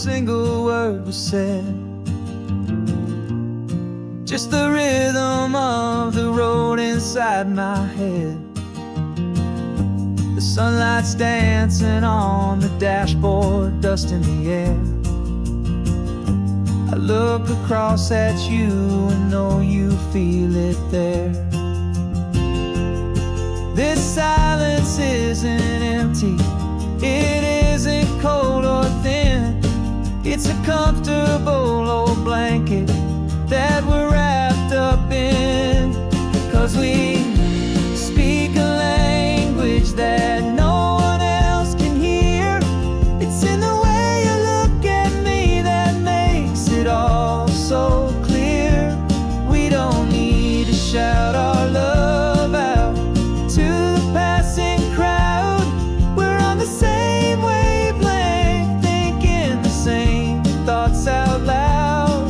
single word was said. Just the rhythm of the road inside my head. The sunlight's dancing on the dashboard, dust in the air. I look across at you and know you feel it there. This silence isn't empty, it isn't cold or thin. It's a comfortable old blanket that we're wrapped up in. 'Cause we speak a language that no one else can hear. It's in the way you look at me that makes it all so clear. We don't need to shout our love out to the passing crowd. We're on the same wavelength, thinking the same thoughts out loud.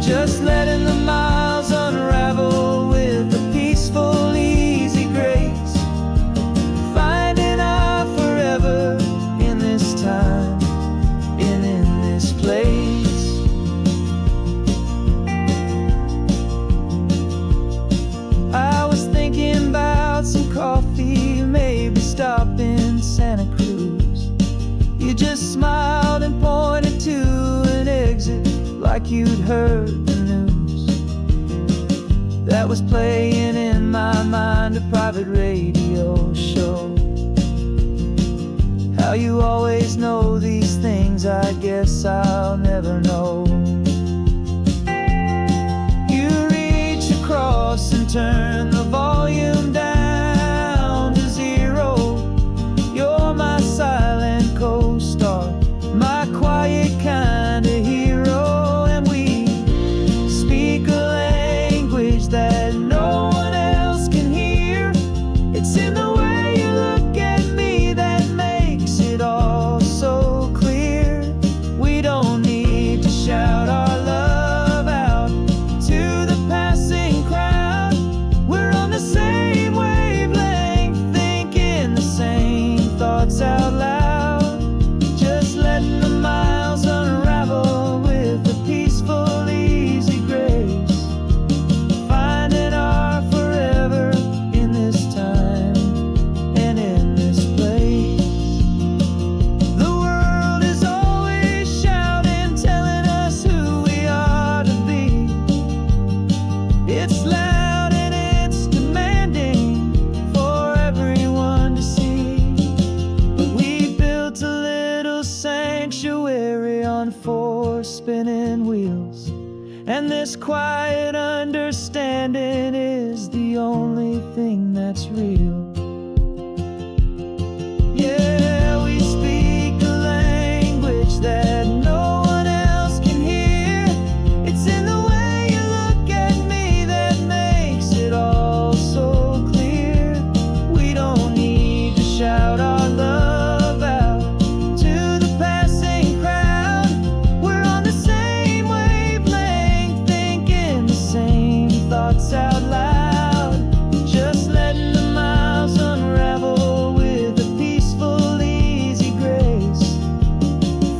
Just letting the miles unravel with a peaceful, easy grace. Finding our forever in this time and in this place. I was thinking about some coffee, maybe stop in Santa Cruz. You just smiled and pointed to an exit like you'd heard the news. That was playing in my mind, a private radio show. How you always know these things, I guess I'll never know. You reach across and turn the volume down to 0. You're my silent co-star, my quiet kind of hero. And we speak a language that no one else can hear. It's in the way you look at me that makes it all so clear. We don't need to shout our love out to the passing crowd. We're on the same wavelength, thinking the same thoughts out loud. Just letting the miles unravel with a peaceful, easy grace. Finding our forever in this time and in this place. The world is always shouting, telling us who we are to be. It's loud and it's demanding for everyone to see. But we built a little sanctuary on 4 spinning wheels, and this quiet understanding is the only thing that's real. Yeah, we speak a language that no one else can hear. It's in the way you look at me that makes it all so clear. We don't need to shout our love out to the passing crowd. We're on the same wavelength, thinking the same thoughts out loud. Just letting the miles unravel with a peaceful, easy grace.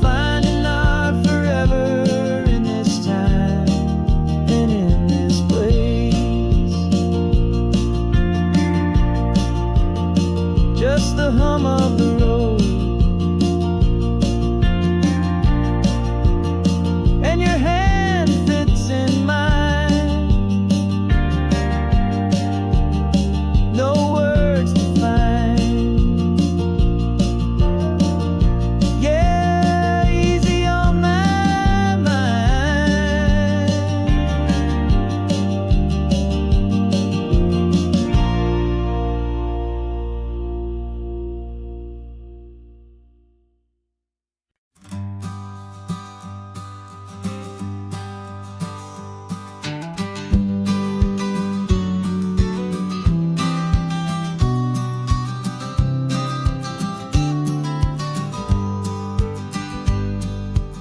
Finding our forever in this time and in this place. Just the hum of the road and your hand fits in mine. No words to find. Yeah, easy on my mind.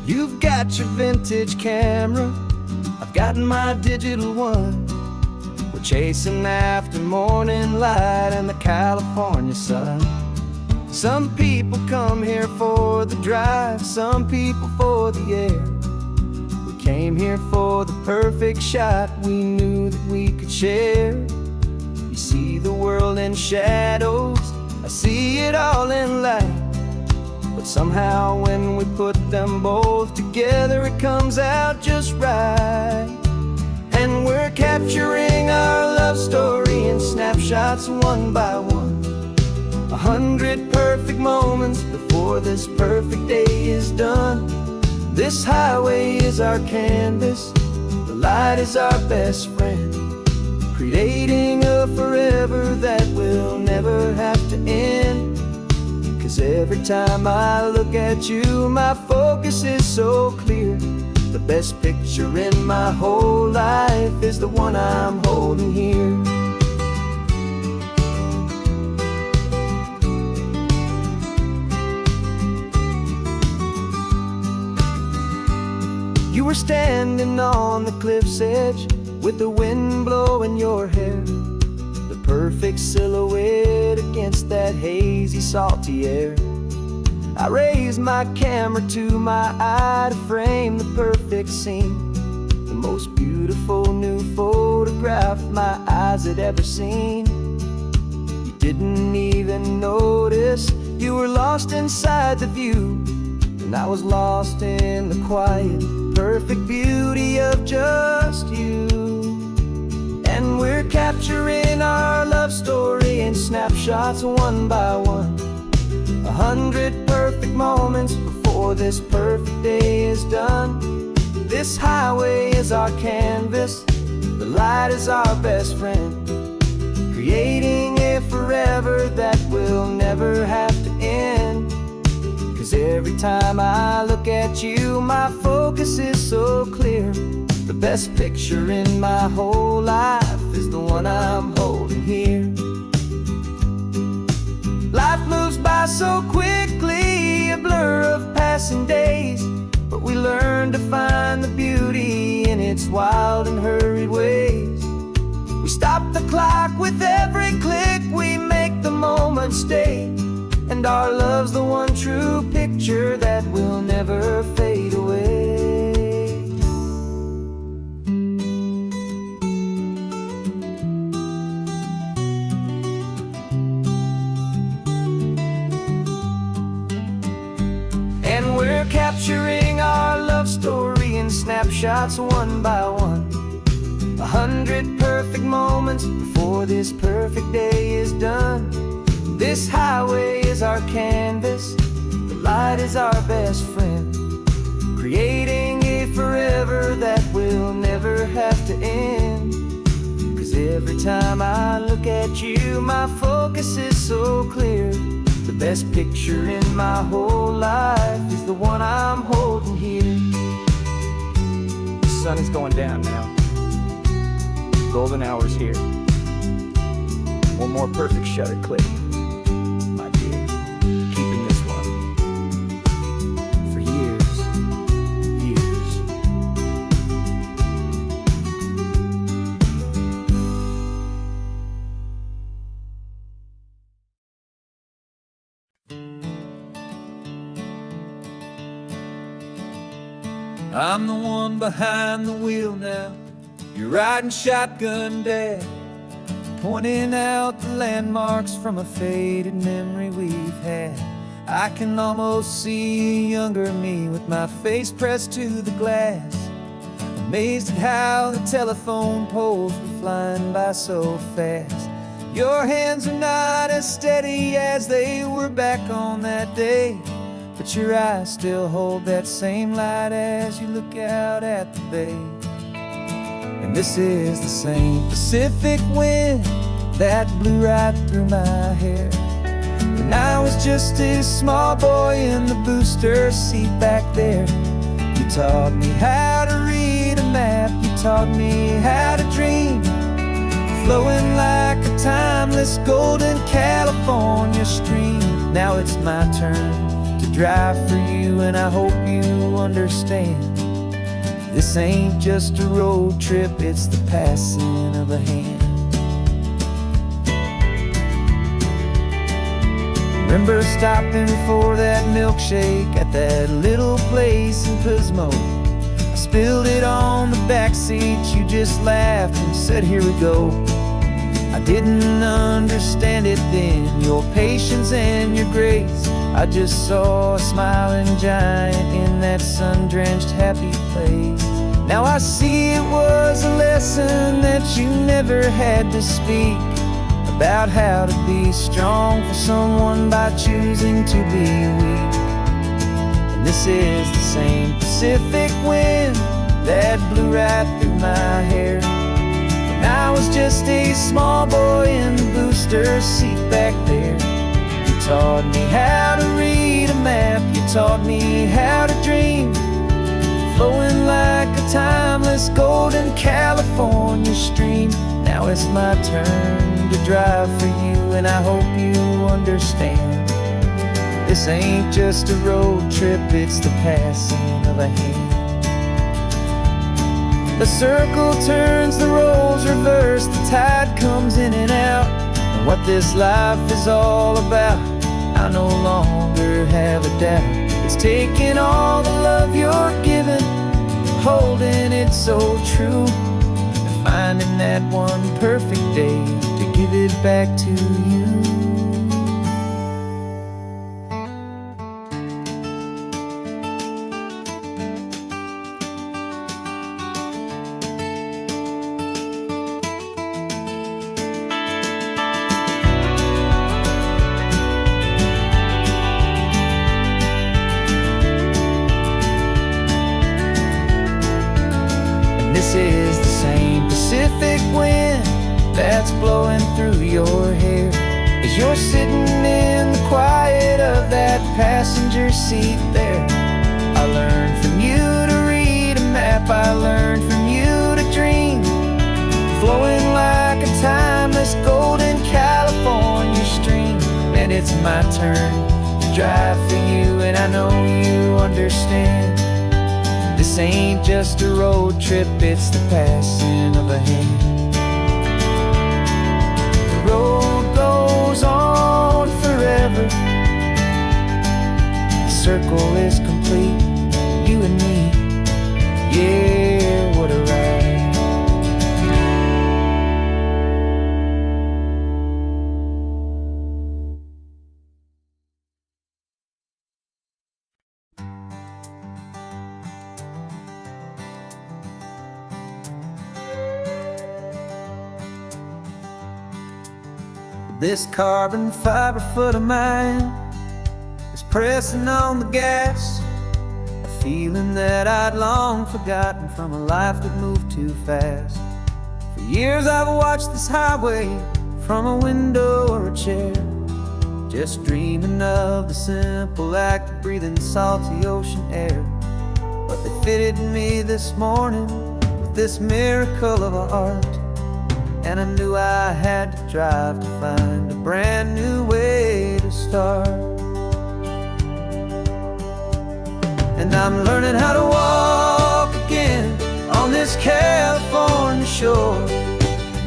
You've got your vintage camera, I've got my digital one. We're chasing after morning light and the California sun. Some people come here for the drive, some people for the air. We came here for the perfect shot we knew that we could share. You see the world in shadows, I see it all in light. But somehow when we put them both together, it comes out just right. And we're capturing our love story in snapshots one by one. 100 perfect moments before this perfect day is done. This highway is our canvas, the light is our best friend, creating a forever that will never have to end. 'Cause every time I look at you, my focus is so clear. The best picture in my whole life is the one I'm holding here. You were standing on the cliff's edge with the wind blowing your hair, the perfect silhouette against that hazy, salty air. I raised my camera to my eye to frame the perfect scene, the most beautiful new photograph my eyes had ever seen. You didn't even notice you were lost inside the view, and I was lost in the quiet, perfect beauty of just you. And we're capturing our love story in snapshots one by one. 100 perfect moments before this perfect day is done. This highway is our canvas, the light is our best friend, creating a forever that will never have to end. 'Cause every time I look at you, my focus is so clear. The best picture in my whole life is the one I'm holding here. Life moves by so quickly, a blur of passing days, but we learn to find the beauty in its wild and hurried ways. We stop the clock with every click, we make the moment stay, and our love's the one true picture that will never fade away. And we're capturing our love story in snapshots one by one. 100 perfect moments before this perfect day is done. This highway is our canvas, the light is our best friend, creating a forever that will never have to end. 'Cause every time I look at you, my focus is so clear. The best picture in my whole life is the one I'm holding here. The sun is going down now. Golden hour's here. One more perfect shutter click, my dear. Keeping this one for years, years. I'm the one behind the wheel now. You're riding shotgun, Dad, pointing out the landmarks from a faded memory we've had. I can almost see a younger me with my face pressed to the glass, amazed at how the telephone poles were flying by so fast. Your hands are not as steady as they were back on that day, but your eyes still hold that same light as you look out at the bay. And this is the same Pacific wind that blew right through my hair when I was just a small boy in the booster seat back there. You taught me how to read a map, you taught me how to dream, flowing like a timeless golden California stream. Now it's my turn to drive for you, and I hope you understand. This ain't just a road trip, it's the passing of a hand. Remember stopping for that milkshake at that little place in Pismo. I spilled it on the back seat, you just laughed and said, here we go. I didn't understand it then, your patience and your grace. I just saw a smiling giant in that sun-drenched happy place. Now I see it was a lesson that you never had to speak, about how to be strong for someone by choosing to be weak. And this is the same Pacific wind that blew right through my hair when I was just a small boy in the booster seat back there. You taught me how to read a map, you taught me how to dream, flowing like a timeless golden California stream. Now it's my turn to drive for you, and I hope you understand. This ain't just a road trip, it's the passing of a hand. The circle turns, the roles reverse, the tide comes in and out. And what this life is all about, I no longer have a doubt. It's taking all the love you're giving, holding it so true, and finding that one perfect day to give it back to you. This is the same Pacific wind that's blowing through your hair as you're sitting in the quiet of that passenger seat there. I learned from you to read a map, I learned from you to dream, flowing like a timeless golden California stream. And it's my turn to drive for you, and I know you understand. This ain't just a road trip, it's the passing of a hand. The road goes on forever, the circle is complete, you and me, yeah, what a ride. This carbon fiber foot of mine is pressing on the gas, a feeling that I'd long forgotten from a life that moved too fast. For years I've watched this highway from a window or a chair, just dreaming of the simple act of breathing salty ocean air. But they fitted me this morning with this miracle of art, and I knew I had to drive to find a brand new way to start. And I'm learning how to walk again on this California shore,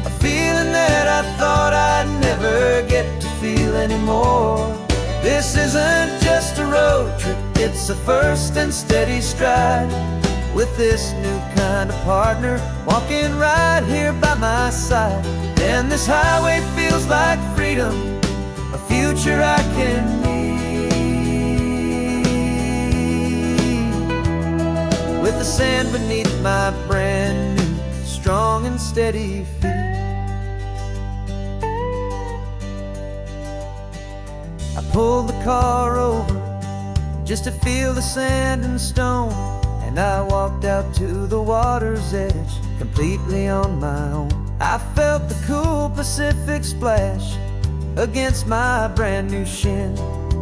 a feeling that I thought I'd never get to feel anymore. This isn't just a road trip, it's a first and steady stride, with this new kind of partner walking right here by my side. And this highway feels like freedom, a future I can need, with the sand beneath my brand new, strong and steady feet. I pulled the car over just to feel the sand and stone, and I walked out to the water's edge, completely on my own. I felt the cool Pacific splash against my brand new shin,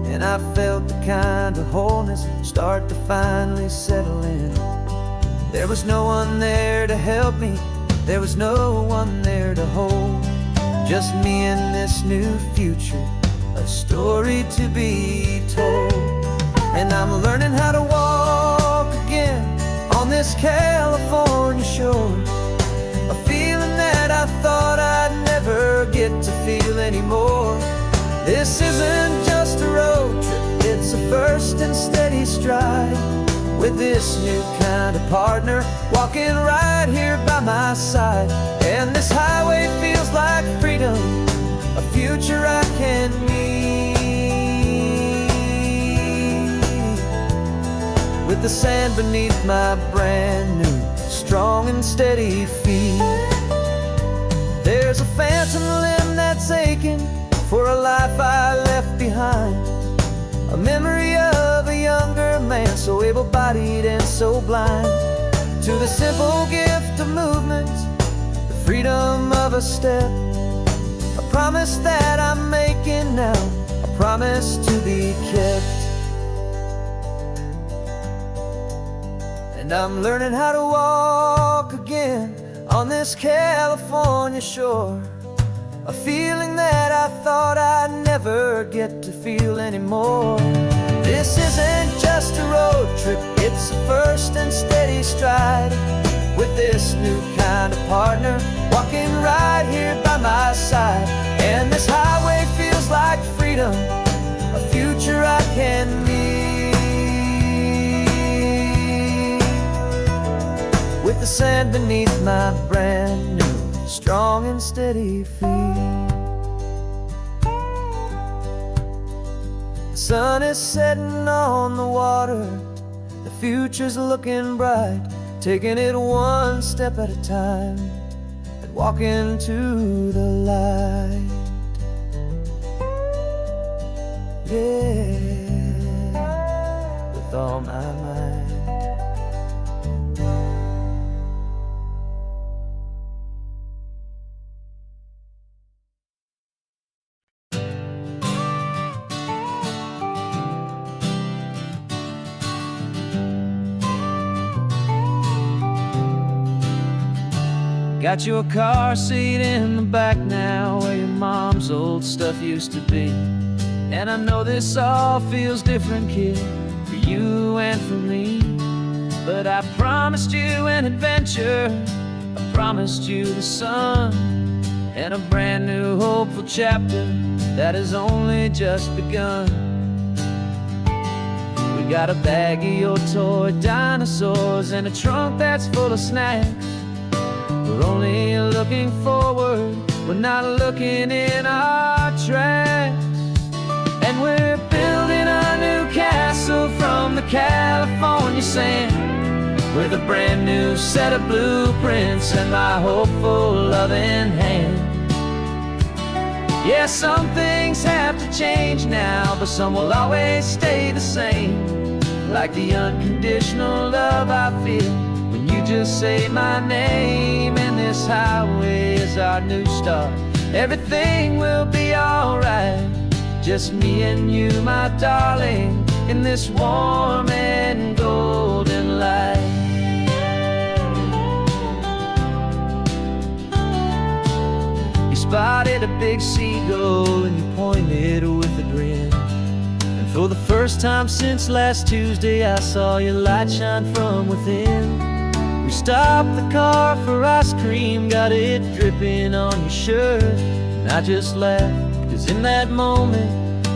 and I felt the kind of wholeness start to finally settle in. There was no one there to help me, there was no one there to hold, just me and this new future, a story to be told. And I'm learning how to walk again on this California shore, a feeling that I thought I'd never get to feel anymore. This isn't just a steady stride with this new kind of partner walking right here by my side. And this highway feels like freedom, a future I can meet, with the sand beneath my brand new strong and steady feet. There's a phantom limb that's aching for a life I left behind, a memory of a younger man, so able-bodied and so blind, to the simple gift of movement, the freedom of a step, a promise that I'm making now, a promise to be kept. And I'm learning how to walk again on this California shore, a feeling that I thought I'd never get to feel anymore. This isn't just a road trip, it's a first and steady stride with this new kind of partner walking right here by my side. And this highway feels like freedom, a future I can meet, with the sand beneath my brand new strong and steady feet. The sun is setting on the water, the future's looking bright, taking it one step at a time and walking to the light. Yeah, with all my might. Got your car seat in the back now, where your mom's old stuff used to be. And I know this all feels different, kid, for you and for me. But I promised you an adventure, I promised you the sun, and a brand new hopeful chapter that has only just begun. We got a bag of your toy dinosaurs and a trunk that's full of snacks. We're only looking forward, we're not looking in our tracks. And we're building a new castle from the California sand, with a brand new set of blueprints and my hopeful loving hand. Yeah, some things have to change now, but some will always stay the same, like the unconditional love I feel when you just say my name. And this highway is our new start, everything will be alright, just me and you, my darling, in this warm and golden light. You spotted a big seagull and you pointed with a grin, and for the first time since last Tuesday I saw your light shine from within. We stopped the car for ice cream, got it dripping on your shirt, and I just laughed, 'cause in that moment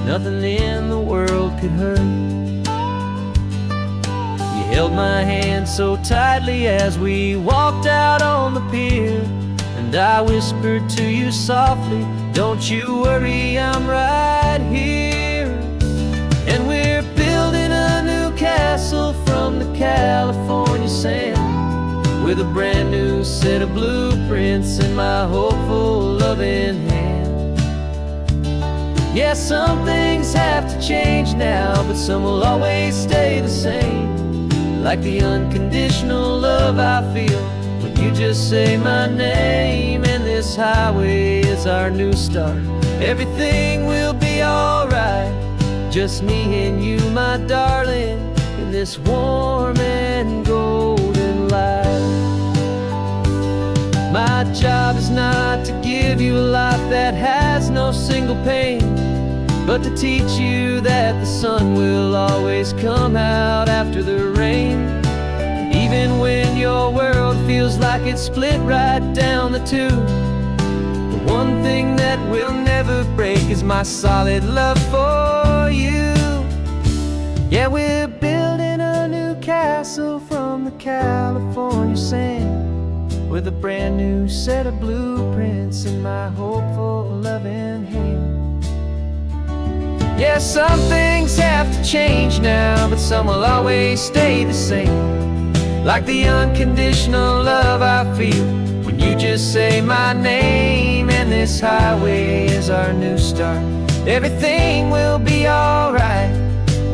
nothing in the world could hurt. You held my hand so tightly as we walked out on the pier, and I whispered to you softly, don't you worry, I'm right here. And we're building a new castle from the California sand, with a brand new set of blueprints in my hopeful loving hand. Yeah, some things have to change now, but some will always stay the same, like the unconditional love I feel when you just say my name. And this highway is our new start, everything will be alright, just me and you, my darling, in this warm and golden light. My job is not to give you a life that has no single pain, but to teach you that the sun will always come out after the rain. And even when your world feels like it's split right down the two, the one thing that will never break is my solid love for you. Yeah, we're building a new castle from the California sand, with a brand new set of blueprints in my hopeful, loving hand. Yeah, some things have to change now, but some will always stay the same. Like the unconditional love I feel when you just say my name. And this highway is our new start. Everything will be alright,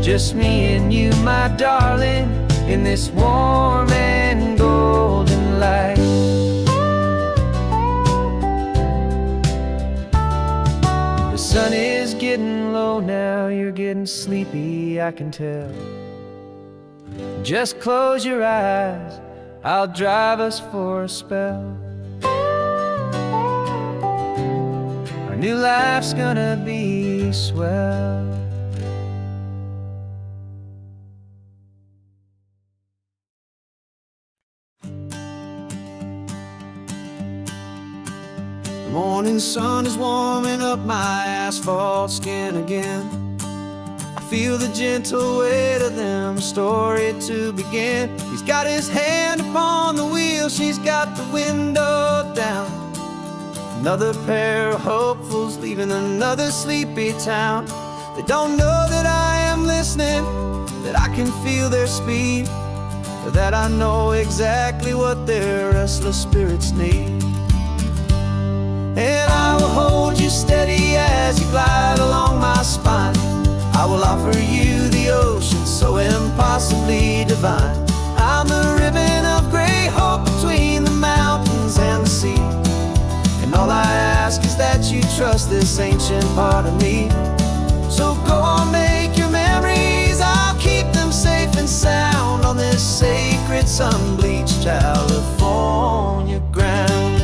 just me and you, my darling, in this warm and golden light. The sun is getting low now, you're getting sleepy, I can tell. Just close your eyes, I'll drive us for a spell. Our new life's gonna be swell. The morning sun is warming up my asphalt skin again. I feel the gentle weight of them, a story to begin. He's got his hand upon the wheel, she's got the window down. Another pair of hopefuls leaving another sleepy town. They don't know that I am listening, that I can feel their speed, or that I know exactly what their restless spirits need. And I will hold you steady as you glide along my spine. I will offer you the ocean so impossibly divine. I'm the ribbon of gray hope between the mountains and the sea. And all I ask is that you trust this ancient part of me. So go on, make your memories, I'll keep them safe and sound on this sacred sun-bleached California ground.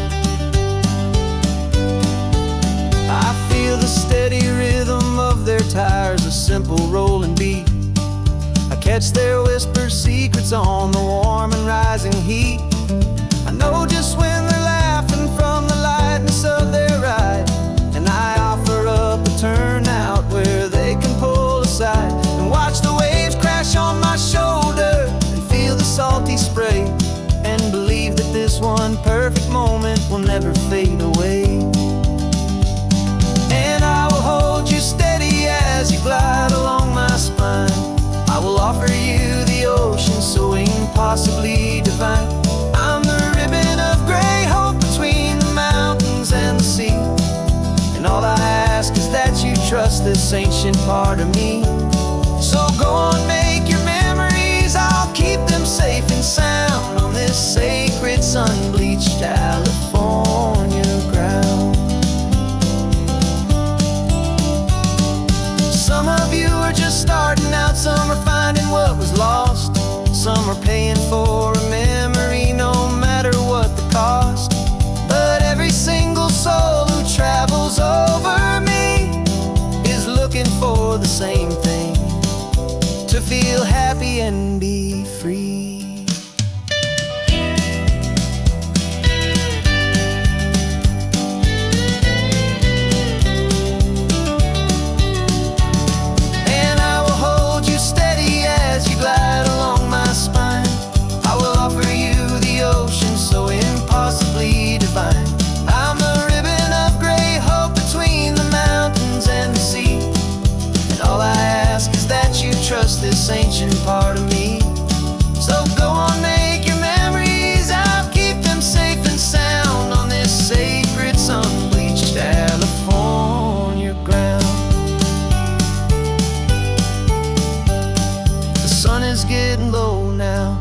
I feel the steady rhythm of their tires, a simple rolling beat. I catch their whispered secrets on the warm and rising heat. I know just when they're laughing from the lightness of their ride, and I offer up a turnout where they can pull aside and watch the waves crash on my shoulder and feel the salty spray, and believe that this one perfect moment will never fade away. And I will hold you steady as you glide along my spine. I will offer you the ocean so impossibly divine. I'm the ribbon of gray hope between the mountains and the sea. And all I ask is that you trust this ancient part of me. So go on, make your memories, I'll keep them safe and sound on this sacred sun-bleached California ground. Some of you are just starting out, some are finding what was lost, some are paying for a memory no matter what the cost. But every single soul who travels over me is looking for the same thing, to feel happy and be free. I'm the ribbon of gray hope between the mountains and the sea. And all I ask is that you trust this ancient part of me. So go on, make your memories, I'll keep them safe and sound on this sacred sun-bleached California ground. The sun is getting low now,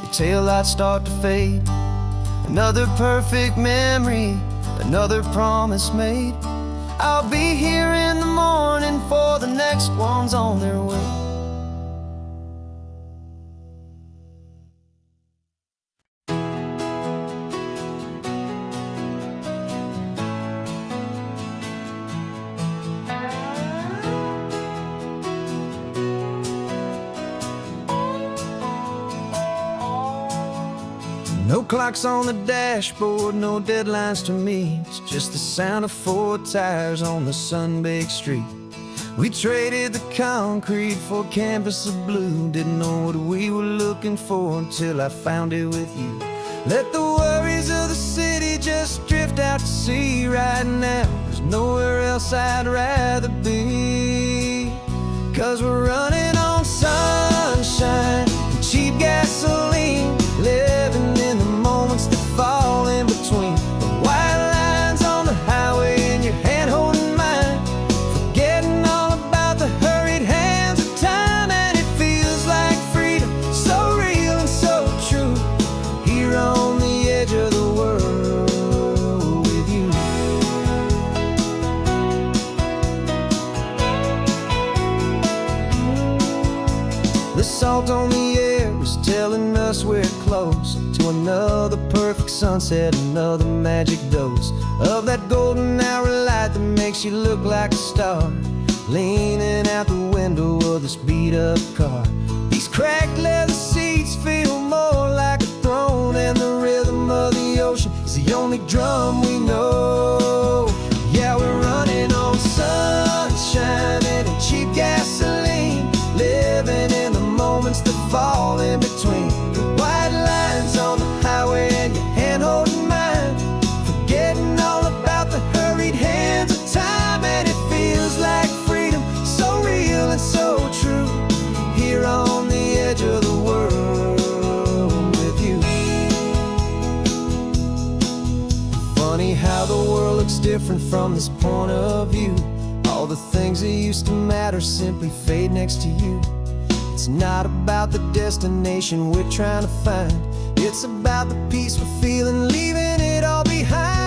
your taillights start to fade. Another perfect memory, another promise made. I'll be here in the morning for the next ones on their way. No clocks on the dashboard, no deadlines to me. It's just the sound of 4 tires on the sun-baked street. We traded the concrete for a canvas of blue. Didn't know what we were looking for until I found it with you. Let the worries of the city just drift out to sea right now. There's nowhere else I'd rather be. 'Cause we're running on sunshine and cheap gasoline, living in the moments that fall in between. The white lines on the highway and your hand holding mine, forgetting all about the hurried hands of time. And it feels like freedom, so real and so true, here on the edge of the world with you. The salt on the air was telling us we're close to another perfect sunset, another magic dose of that golden hour light that makes you look like a star, leaning out the window of this beat-up car. These cracked leather seats feel more like a throne, and the rhythm of the ocean is the only drum we know. Yeah, we're running on sunshine and cheap gasoline, living in the moments that fall in between. The white lines on the highway and your hand holding mine, forgetting all about the hurried hands of time. And it feels like freedom, so real and so true, here on the edge of the world with you. Funny how the world looks different from this point of view. All the things that used to matter simply fade next to you. It's not about the destination we're trying to find, it's about the peace we're feeling, leaving it all behind.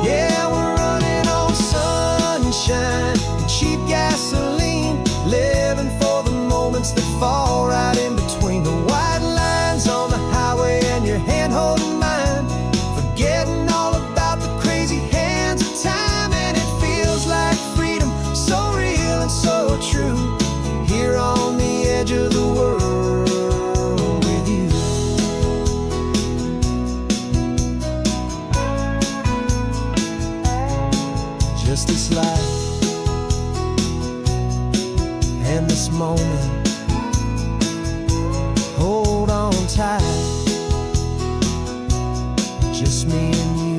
Yeah, we're running on sunshine and cheap gasoline, living for the moments that fall right in between. The white lines on the highway and your hand holding mine, forgetting all about the crazy hands of time. And it feels like freedom, so real and so true, here on the edge of the world with you. Just this life and this moment, hold on tight, just me and you.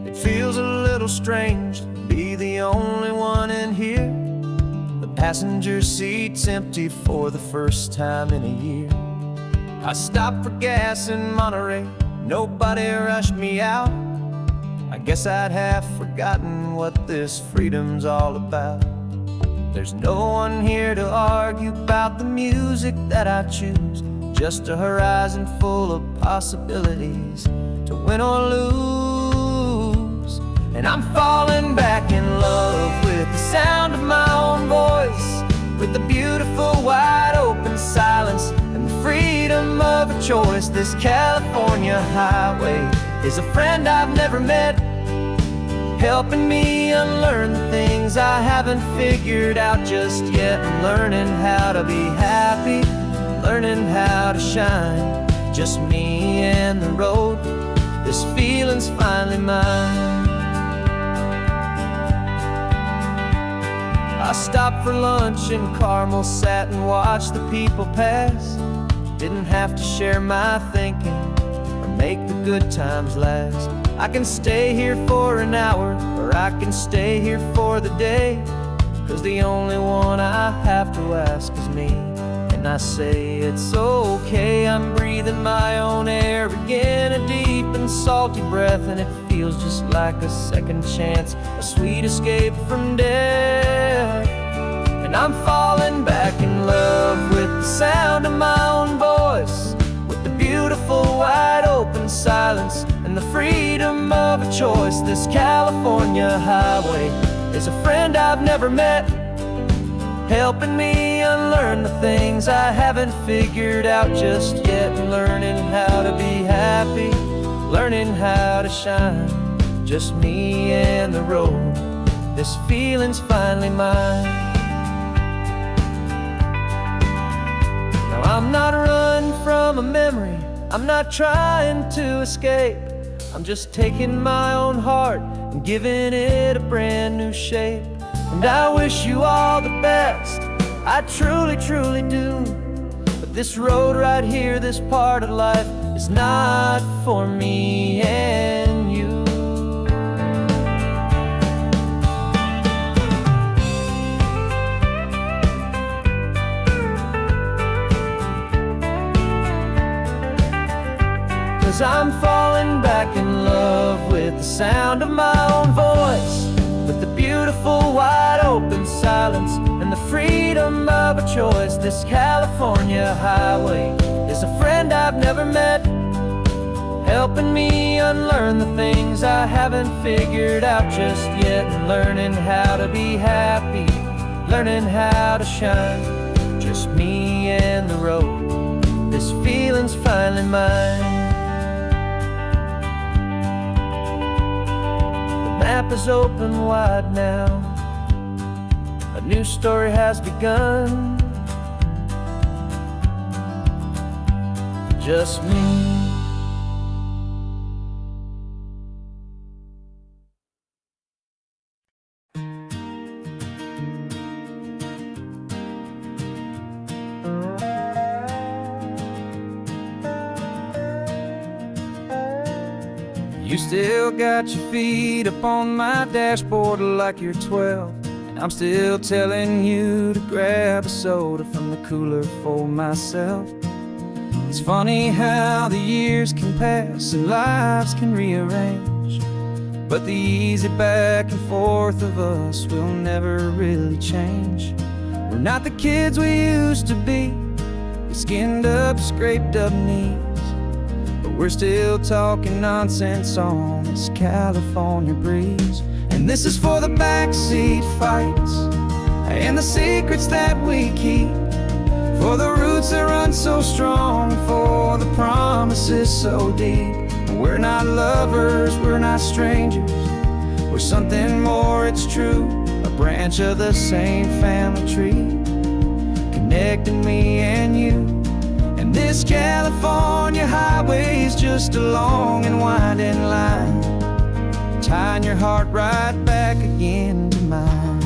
It feels a little strange to be the only one in here. The passenger seat's empty for the first time in a year. I stopped for gas in Monterey, nobody rushed me out. I guess I'd have forgotten what this freedom's all about. There's no one here to argue about the music that I choose, just a horizon full of possibilities to win or lose. And I'm falling back in love with the sound of my own voice, with the beautiful wide open silence and the freedom of a choice. This California highway is a friend I've never met, helping me unlearn the things I haven't figured out just yet. I'm learning how to be happy, learning how to shine, just me and the road. This feeling's finally mine. I stopped for lunch in Carmel, sat and watched the people pass. Didn't have to share my thinking or make the good times last. I can stay here for an hour, or I can stay here for the day, 'cause the only one I have to ask is me. And I say it's okay, I'm breathing my own air again, a deep and salty breath, and it feels just like a second chance, a sweet escape from death. And I'm falling back in love with the sound of my own voice, with the beautiful wide open silence and the choice. This California highway is a friend I've never met, helping me unlearn the things I haven't figured out just yet. Learning how to be happy, learning how to shine, just me and the road. This feeling's finally mine. Now I'm not running from a memory, I'm not trying to escape. I'm just taking my own heart and giving it a brand new shape. And I wish you all the best, I truly, truly do. But this road right here, this part of life, is not for me and you. Cause I'm falling back in love with the sound of my own voice, with the beautiful wide open silence and the freedom of a choice. This California highway is a friend I've never met, helping me unlearn the things I haven't figured out just yet. And learning how to be happy, learning how to shine, just me and the road. This feeling's finally mine. The map is open wide now, a new story has begun. Just me. You still got your feet up on my dashboard like you're 12, and I'm still telling you to grab a soda from the cooler for myself. It's funny how the years can pass and lives can rearrange, but the easy back and forth of us will never really change. We're not the kids we used to be, with skinned up, scraped up knees, but we're still talking nonsense on this California breeze. And this is for the backseat fights and the secrets that we keep, for the roots that run so strong, for the promises so deep. We're not lovers, we're not strangers, we're something more, it's true. A branch of the same family tree, connecting me and you. And this California highway is just a long and winding line, tying your heart right back again to mine.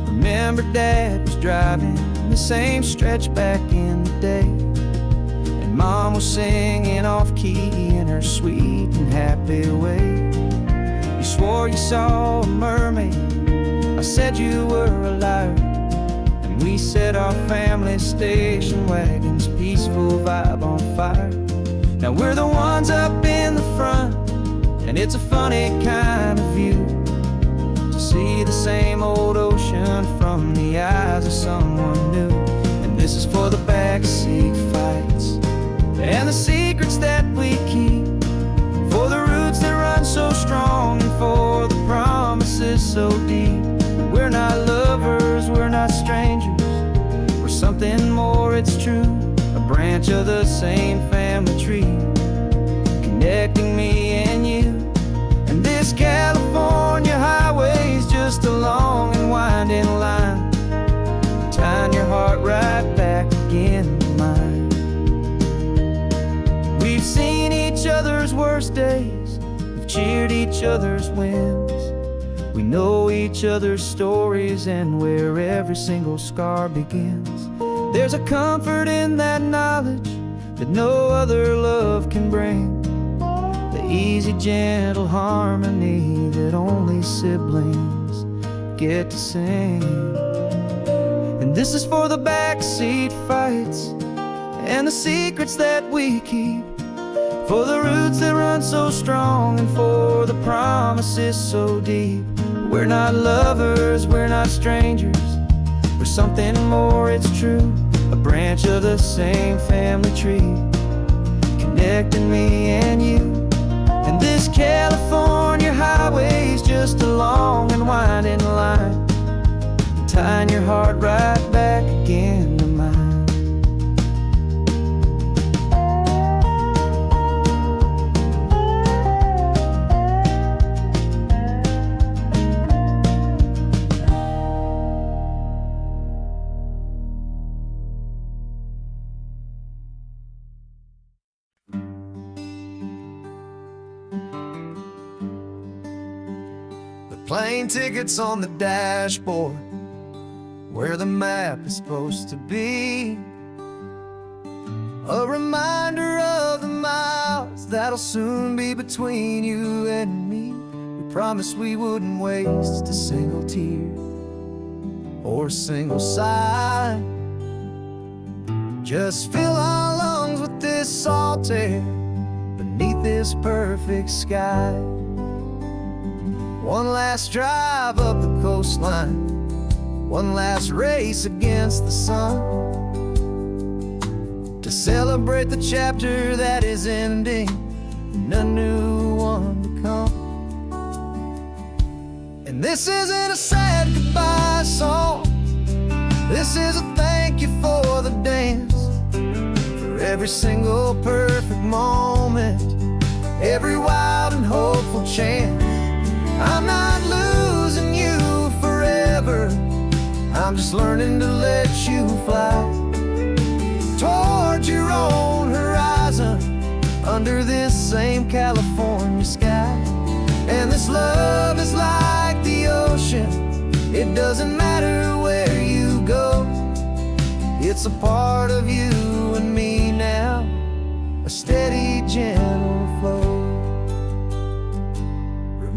Remember Dad was driving the same stretch back in the day, and Mom was singing off-key in her sweet and happy way. You swore you saw a mermaid, I said you were a liar, and we set our family station wagon's peaceful vibe on fire. Now we're the ones up in the front, and it's a funny kind of view to see the same old ocean from the eyes of someone new. And this is for the backseat fights and the secrets that we keep, for the roots that run so strong and for the promises so deep. We're not lovers, we're not strangers, we're something more, it's true. A branch of the same family tree, connecting me and you. And this California highway is just a long and winding line, tying your heart right back again to mine. We've seen each other's worst days, we've cheered each other's wins, we know each other's stories and where every single scar begins. There's a comfort in that knowledge that no other love can bring, the easy, gentle harmony that only siblings get to sing. And this is for the backseat fights and the secrets that we keep, for the roots that run so strong and for the promises so deep. We're not lovers, we're not strangers, we're something more, it's true. A branch of the same family tree, connecting me and you. And this California highway's just a long and winding line, tying your heart right back again to mine. Plane tickets on the dashboard, where the map is supposed to be. A reminder of the miles that'll soon be between you and me. We promised we wouldn't waste a single tear or a single sigh. Just fill our lungs with this salt air beneath this perfect sky. One last drive up the coastline, one last race against the sun, to celebrate the chapter that is ending and a new one to come. And this isn't a sad goodbye song, this is a thank you for the dance, for every single perfect moment, every wild and hopeful chance. I'm not losing you forever, I'm just learning to let you fly towards your own horizon, under this same California sky. And this love is like the ocean, it doesn't matter where you go, it's a part of you and me now, a steady, gentle flow.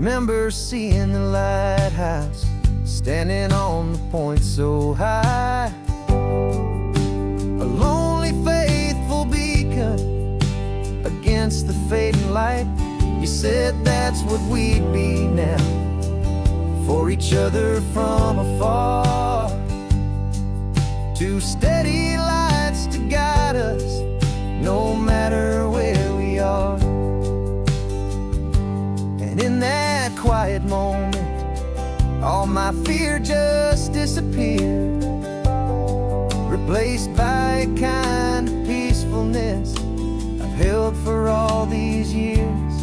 Remember seeing the lighthouse, standing on the point so high, a lonely, faithful beacon against the fading light. You said that's what we'd be now, for each other from afar. Two steady lights to guide us, no matter where we are. And in that quiet moment, all my fear just disappeared, replaced by a kind of peacefulness I've held for all these years.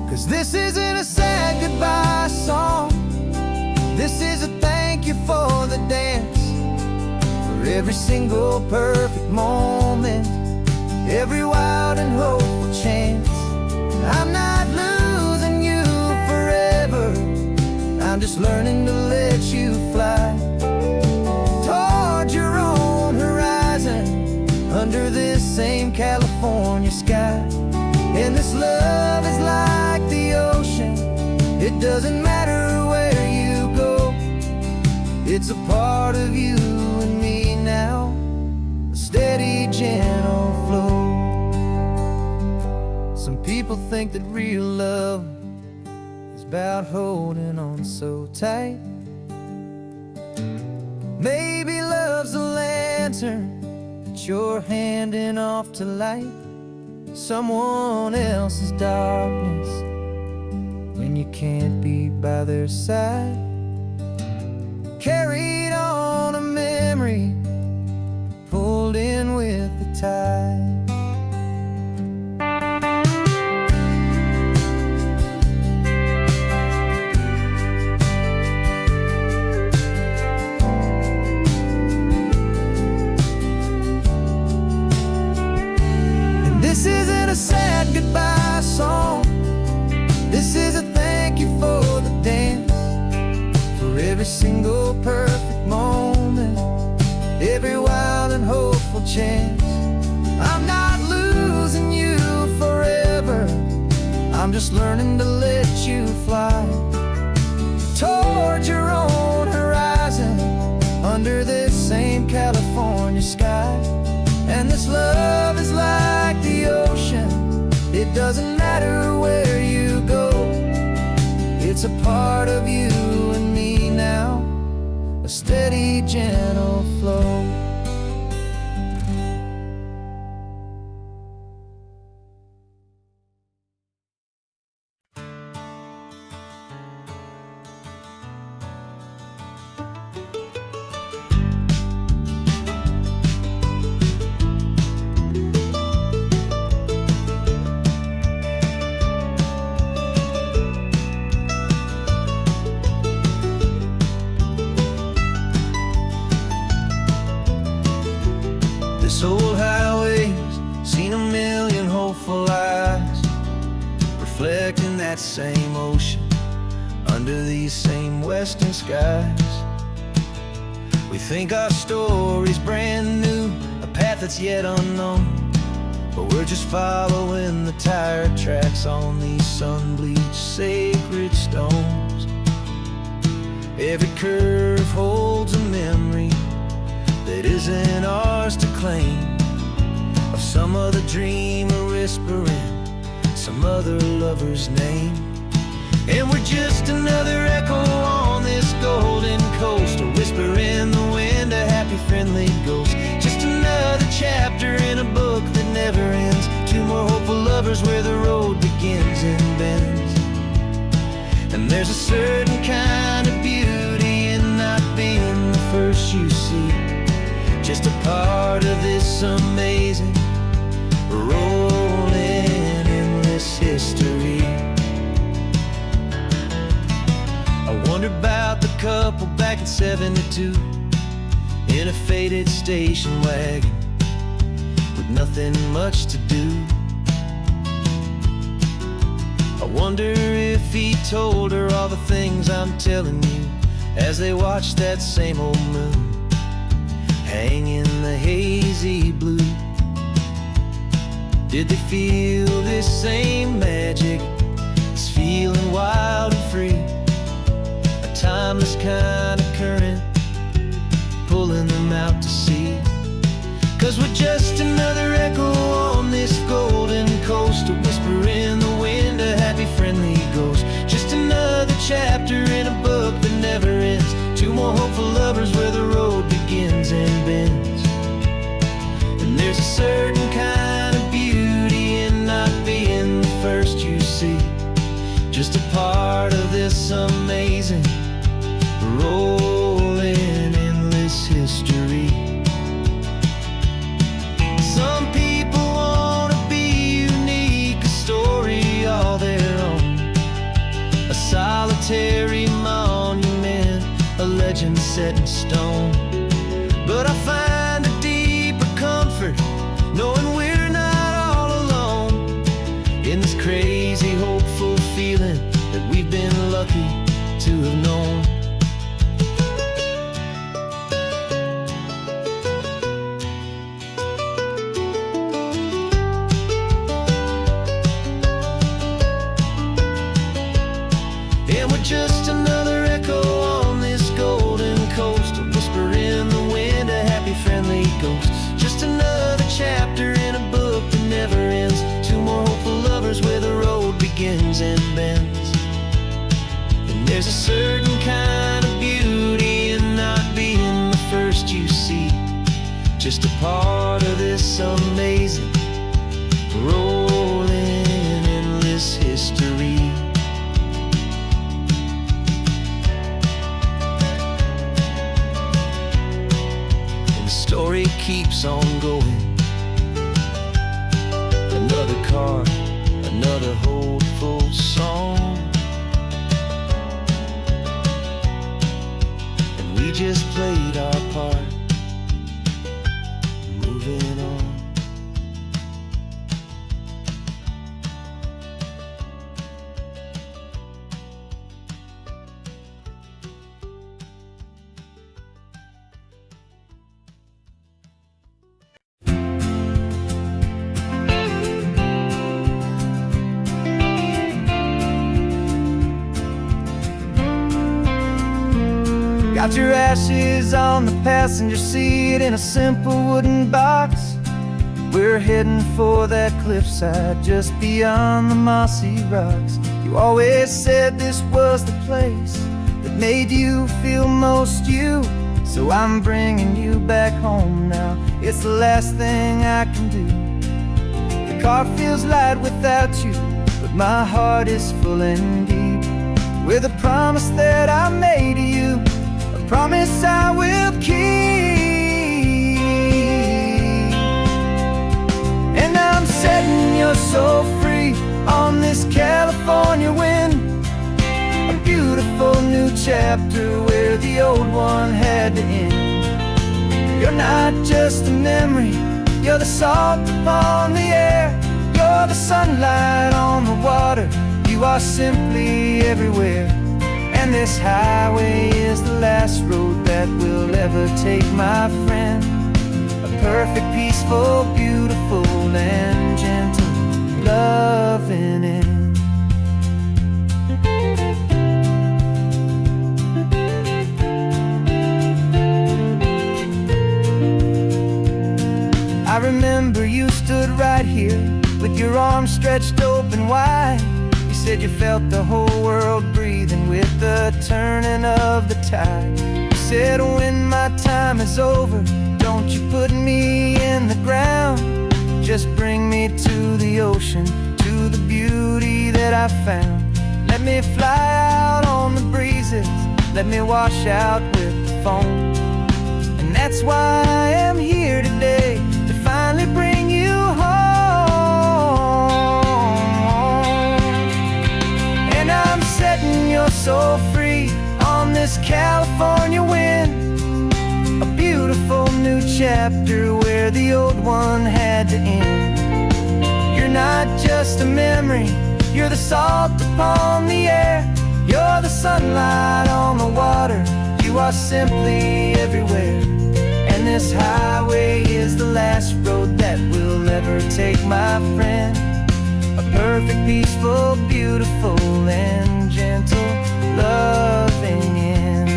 'Cause this isn't a sad goodbye song, this is a thank you for the dance, for every single perfect moment, every wild and hopeful chance. I'm not losing you forever, I'm just learning to let you fly towards your own horizon, under this same California sky. And this love is like the ocean, it doesn't matter where you go, it's a part of you and me now, a steady, gentle flow. Some people think that real love is about holding on so tight. Maybe love's a lantern that you're handing off to light someone else's darkness when you can't be by their side. Carried on a memory, pulled in with the tide. This isn't a sad goodbye song, this is a thank you for the dance, for every single perfect moment, every wild and hopeful chance. I'm not losing you forever, I'm just learning to let you fly towards your own horizon, under this same California sky. And this love is like the ocean, it doesn't matter where you go, it's a part of you and me now, a steady, gentle flow. This old highway's seen a million hopeful eyes, reflecting that same ocean under these same western skies. We think our story's brand new, a path that's yet unknown, but we're just following the tire tracks on these sun-bleached sacred stones. Every curve holds a memory that isn't ours to claim, of some other dreamer whispering some other lover's name. And we're just another echo on this golden coast, a whisper in the wind, a happy friendly ghost. Just another chapter in a book that never ends, two more hopeful lovers where the road begins and bends. And there's a certain kind of beauty in not being the first you see, just a part of this amazing rolling endless history. I wonder about the couple back in '72 in a faded station wagon with nothing much to do. I wonder if he told her all the things I'm telling you as they watched that same old moon hang in the hazy blue. Did they feel this same magic, this feeling wild and free, a timeless kind of current pulling them out to sea? 'Cause we're just another echo on this golden coast, a whisper in the wind, a happy friendly ghost. Just another chapter in a book that never ends, two more hopeful lovers where the road begins and bends. And there's a certain kind of beauty in not being the first you see, just a part of this amazing rolling endless history. Some people want to be unique, a story all their own, a solitary monument, a legend set in stone. But I find a deeper comfort knowing we're not all alone in this crazy hopeful feeling that we've been lucky to have known. And we're just another echo on this golden coast, a whisper in the wind, a happy friendly ghost. Just another chapter in a book that never ends, two more hopeful lovers where the road begins and bends. And there's a certain kind of beauty in not being the first you see, just a part of this amazing rolling endless history. Story keeps on going, another car, another hopeful song, and we just played our part, moving on. Got your ashes on the passenger seat in a simple wooden box. We're heading for that cliffside just beyond the mossy rocks. You always said this was the place that made you feel most you, so I'm bringing you back home now. It's the last thing I can do. The car feels light without you, but my heart is full and deep with a promise that I made to you, promise I will keep. And I'm setting your soul free on this California wind, a beautiful new chapter where the old one had to end. You're not just a memory, You're the salt upon the air, you're the sunlight on the water. You are simply everywhere. And this highway is the last road that will ever take, my friend. A perfect, peaceful, beautiful, and gentle, loving end. I remember you stood right here with your arms stretched open wide. You said you felt the whole world breathing with the turning of the tide. You said, when my time is over, don't you put me in the ground. Just bring me to the ocean, to the beauty that I found. Let me fly out on the breezes, let me wash out with the foam. And that's why I am here today, to finally bring you home. And I'm setting your soul free on this California wind. A beautiful new chapter where the old one had to end. You're not just a memory, you're the salt upon the air. You're the sunlight on the water. You are simply everywhere. And this highway is the last road that we'll ever take, my friend. A perfect, peaceful, beautiful, and gentle, loving end.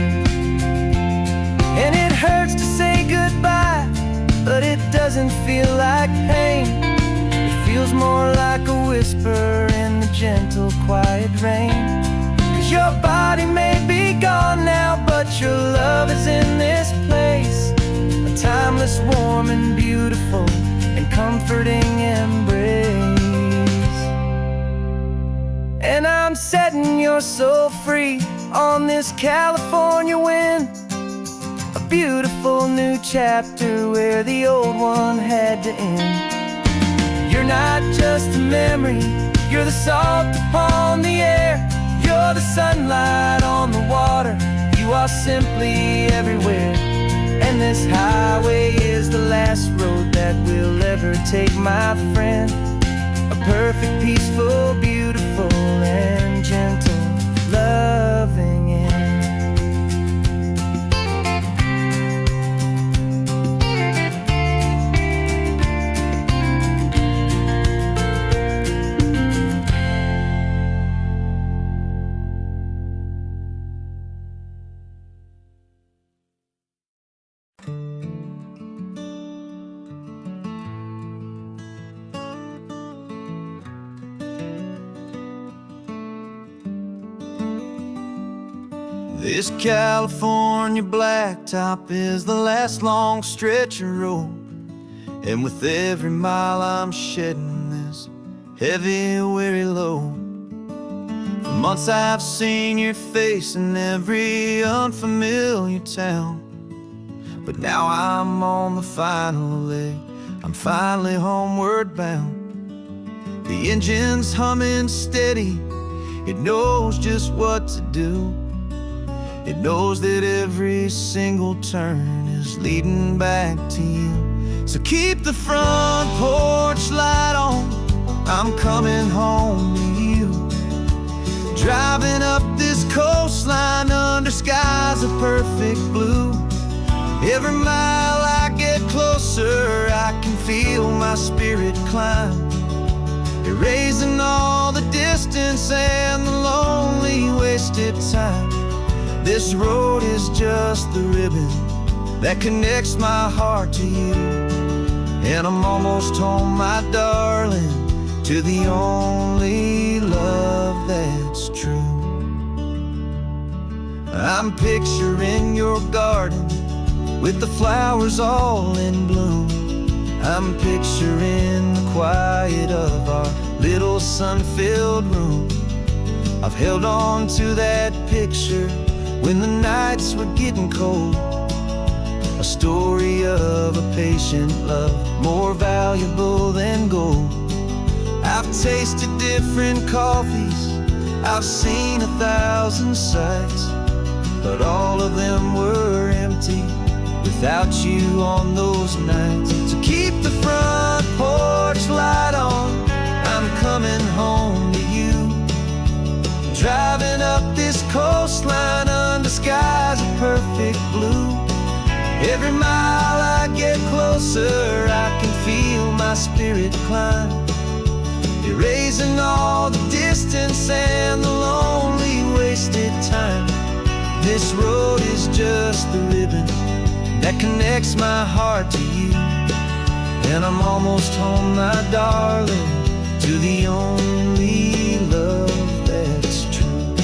And it hurts to say goodbye, but it doesn't feel like pain. It feels more like a whisper in the gentle, quiet rain. 'Cause your body may be gone now, but your love is in this place. A timeless, warm, and beautiful, and comforting embrace. And I'm setting your soul free on this California wind. A beautiful new chapter where the old one had to end. You're not just a memory, you're the salt upon the air. You're the sunlight on the water. You are simply everywhere. And this highway is the last road that we'll ever take, my friend. A perfect, peaceful, beautiful, and gentle, loving end. This California blacktop is the last long stretch of road. And with every mile I'm shedding this heavy, weary load. For months I've seen your face in every unfamiliar town. But now I'm on the final leg, I'm finally homeward bound. The engine's humming steady, it knows just what to do. It knows that every single turn is leading back to you. So keep the front porch light on, I'm coming home to you. Driving up this coastline under skies of perfect blue. Every mile I get closer, I can feel my spirit climb, erasing all the distance and the lonely wasted time. This road is just the ribbon that connects my heart to you. And I'm almost home, my darling, to the only love that's true. I'm picturing your garden with the flowers all in bloom. I'm picturing the quiet of our little sun-filled room. I've held on to that picture when the nights were getting cold. A story of a patient love, more valuable than gold. I've tasted different coffees, I've seen 1,000 sights, but all of them were empty without you on those nights. So keep the front coastline under skies of perfect blue. Every mile I get closer, I can feel my spirit climb, erasing all the distance and the lonely wasted time. This road is just the ribbon that connects my heart to you, and I'm almost home, my darling, to the only love that's true.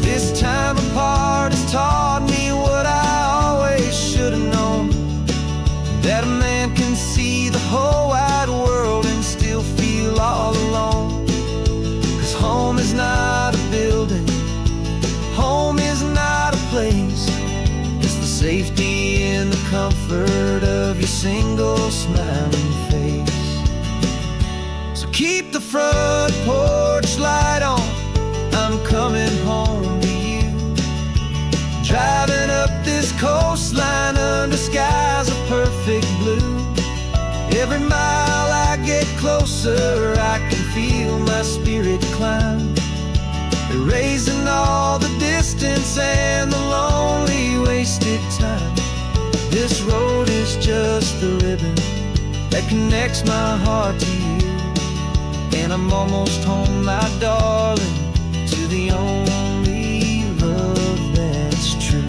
This time apart has taught me what I always should have known, that a man can see the whole wide world and still feel all alone. 'Cause home is not a building, home is not a place, it's the safety and the comfort of your single smiling face. So keep the front porch light on, I'm coming home to you. Driving up this coastline under skies of perfect blue. Every mile I get closer, I can feel my spirit climb, erasing all the distance and the lonely wasted time. This road is just the ribbon that connects my heart to you, and I'm almost home, my darling, to the only love that's true.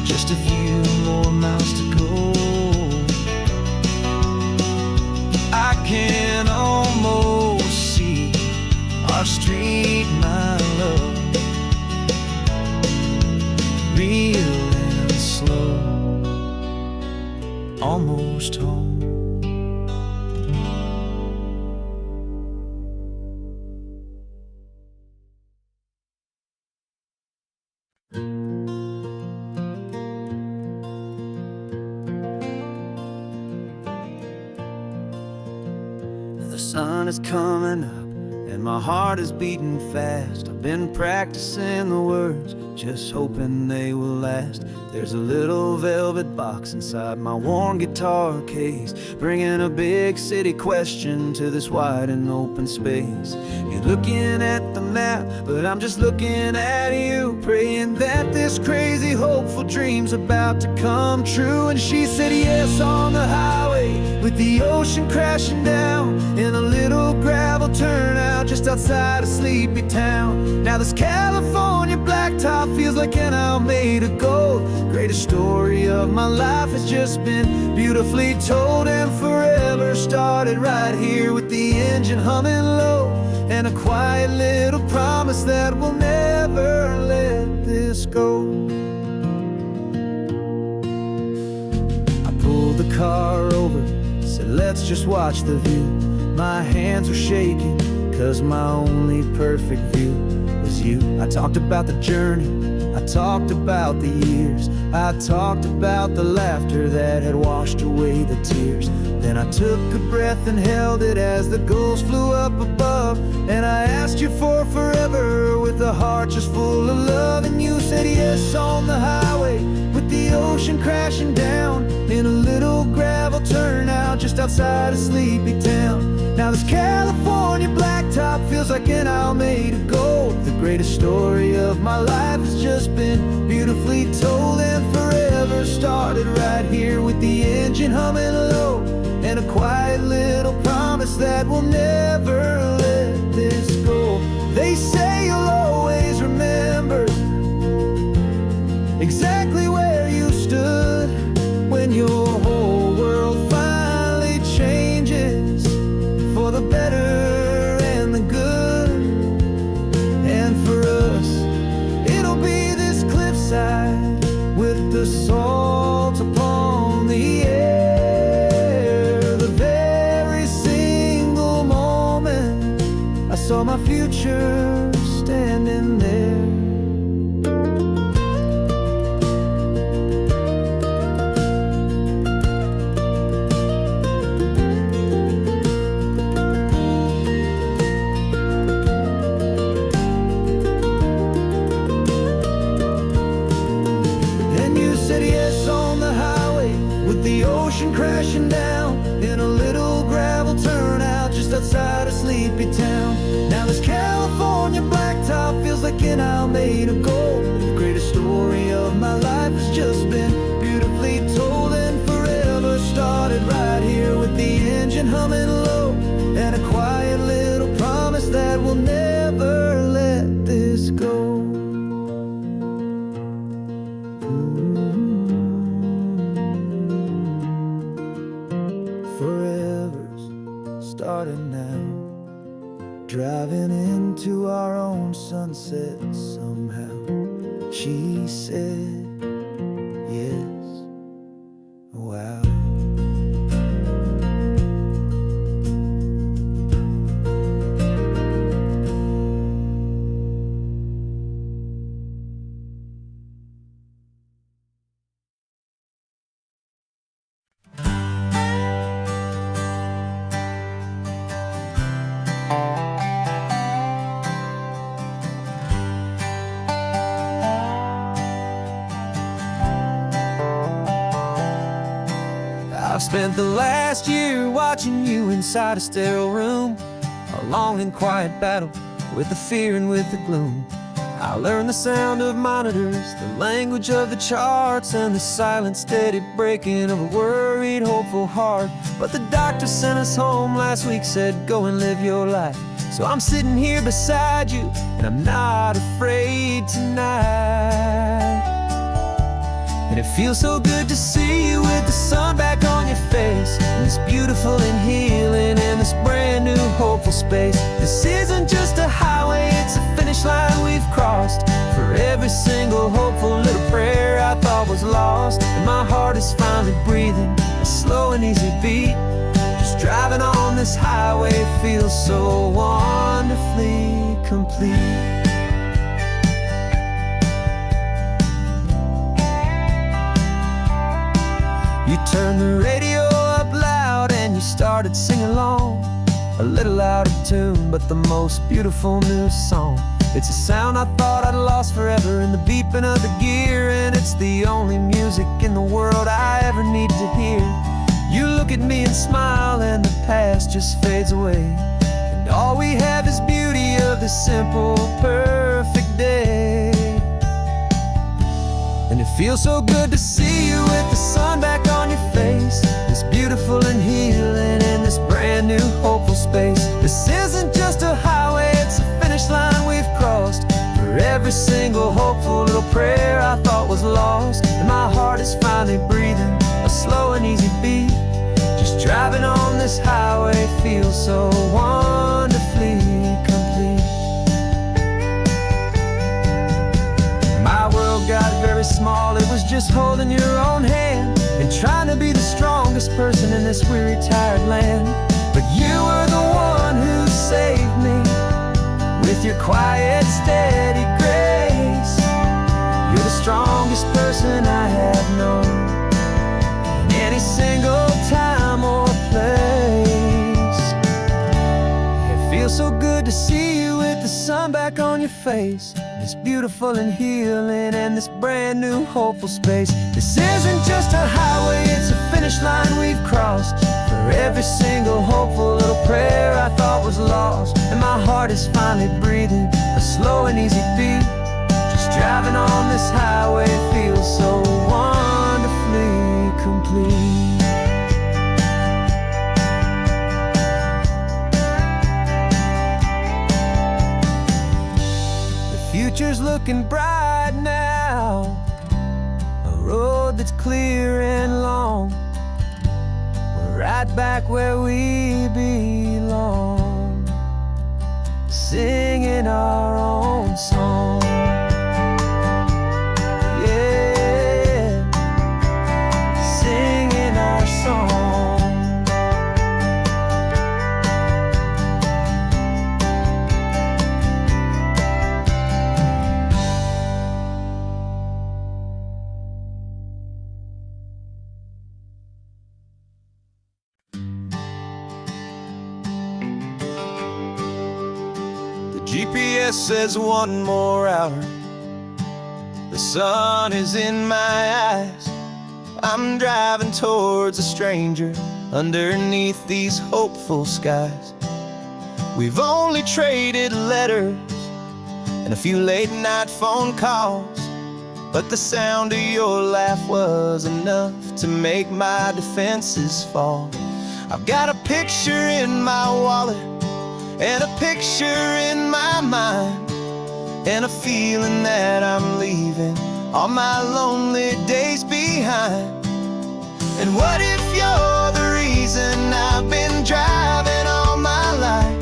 Just a few more miles to go, I can almost see our street, my love, real and slow, almost home. The sun is coming up and my heart is beating fast. I've been practicing the words, just hoping they will last. There's a little velvet box inside my worn guitar case, bringing a big city question to this wide and open space. You're looking at the map, but I'm just looking at you, praying that this crazy hopeful dream's about to come true. And she said yes on the highway, with the ocean crashing down in a little gravel turnout just outside a sleepy town. Now this California blacktop feels like an hour made of gold. Greatest story of my life has just been beautifully told, and forever started right here with the engine humming low, and a quiet little promise that we'll never let this go. I pulled the car over, said let's just watch the view. My hands were shaking, 'cause my only perfect view was you. I talked about the journey, I talked about the years, I talked about the laughter that had washed away the tears. Then I took a breath and held it as the gulls flew up above, and I asked you for forever with a heart just full of love. And you said yes on the highway, with the ocean crashing down in a little gravel turnout just outside a sleepy town. Now this California blacktop feels like an hour made of gold. The greatest story of my life has just been beautifully told, and forever started right here with the engine humming low, and a quiet little promise that we'll never let this go. They say you'll always remember exactly where you stood when your whole world finally changes for the better and the good. And for us, it'll be this cliffside with the salt upon the air. The very single moment I saw my future standing there. Crashing sleepy town. Now this California blacktop feels like an aisle made of gold. The greatest story of my life has just been beautifully told, and forever started right here with the engine humming low, and a quiet little promise that we'll never let this go. Forever's starting now, driving into our own sunset somehow. She said yes, wow. I've spent the last year watching you inside a sterile room, a long and quiet battle with the fear and with the gloom. I learned the sound of monitors, the language of the charts, and the silent, steady breaking of a worried, hopeful heart. But the doctor sent us home last week, said go and live your life. So I'm sitting here beside you, and I'm not afraid tonight. And it feels so good to see you with the sun back on your face, and this beautiful and healing in this brand new hopeful space. This isn't just a highway, it's a finish line we've crossed. For every single hopeful little prayer I thought was lost, and my heart is finally breathing a slow and easy beat. Just driving on this highway feels so wonderfully complete. You turned the radio up loud and you started singing along, a little out of tune, but the most beautiful new song. It's a sound I thought I'd lost forever in the beeping of the gear, and it's the only music in the world I ever need to hear. You look at me and smile, and the past just fades away, and all we have is beauty of this simple, perfect day. And it feels so good to see you with the sun back on your face, this beautiful and healing in this brand new hopeful space. This isn't just a highway, it's a finish line we've crossed. For every single hopeful little prayer I thought was lost, and my heart is finally breathing a slow and easy beat. Just driving on this highway feels so wonderfully complete. My world got very small, it was just holding your own hand and trying to be the strongest person in this weary, tired land. But you were the one who saved me with your quiet, steady grace. You're the strongest person I have known in any single time or place. It feels so good to see you with the sun back on your face, this beautiful and healing and this brand new hopeful space. This isn't just a highway, it's a finish line we've crossed. For every single hopeful little prayer I thought was lost, and my heart is finally breathing a slow and easy beat. Just driving on this highway feels so wonderfully complete. Future's looking bright now, a road that's clear and long. We're right back where we belong, singing our own song. Yeah, singing our song. GPS says one more hour. The sun is in my eyes. I'm driving towards a stranger underneath these hopeful skies. We've only traded letters and a few late night phone calls, but the sound of your laugh was enough to make my defenses fall. I've got a picture in my wallet and a picture in my mind, and a feeling that I'm leaving all my lonely days behind. And what if you're the reason I've been driving all my life,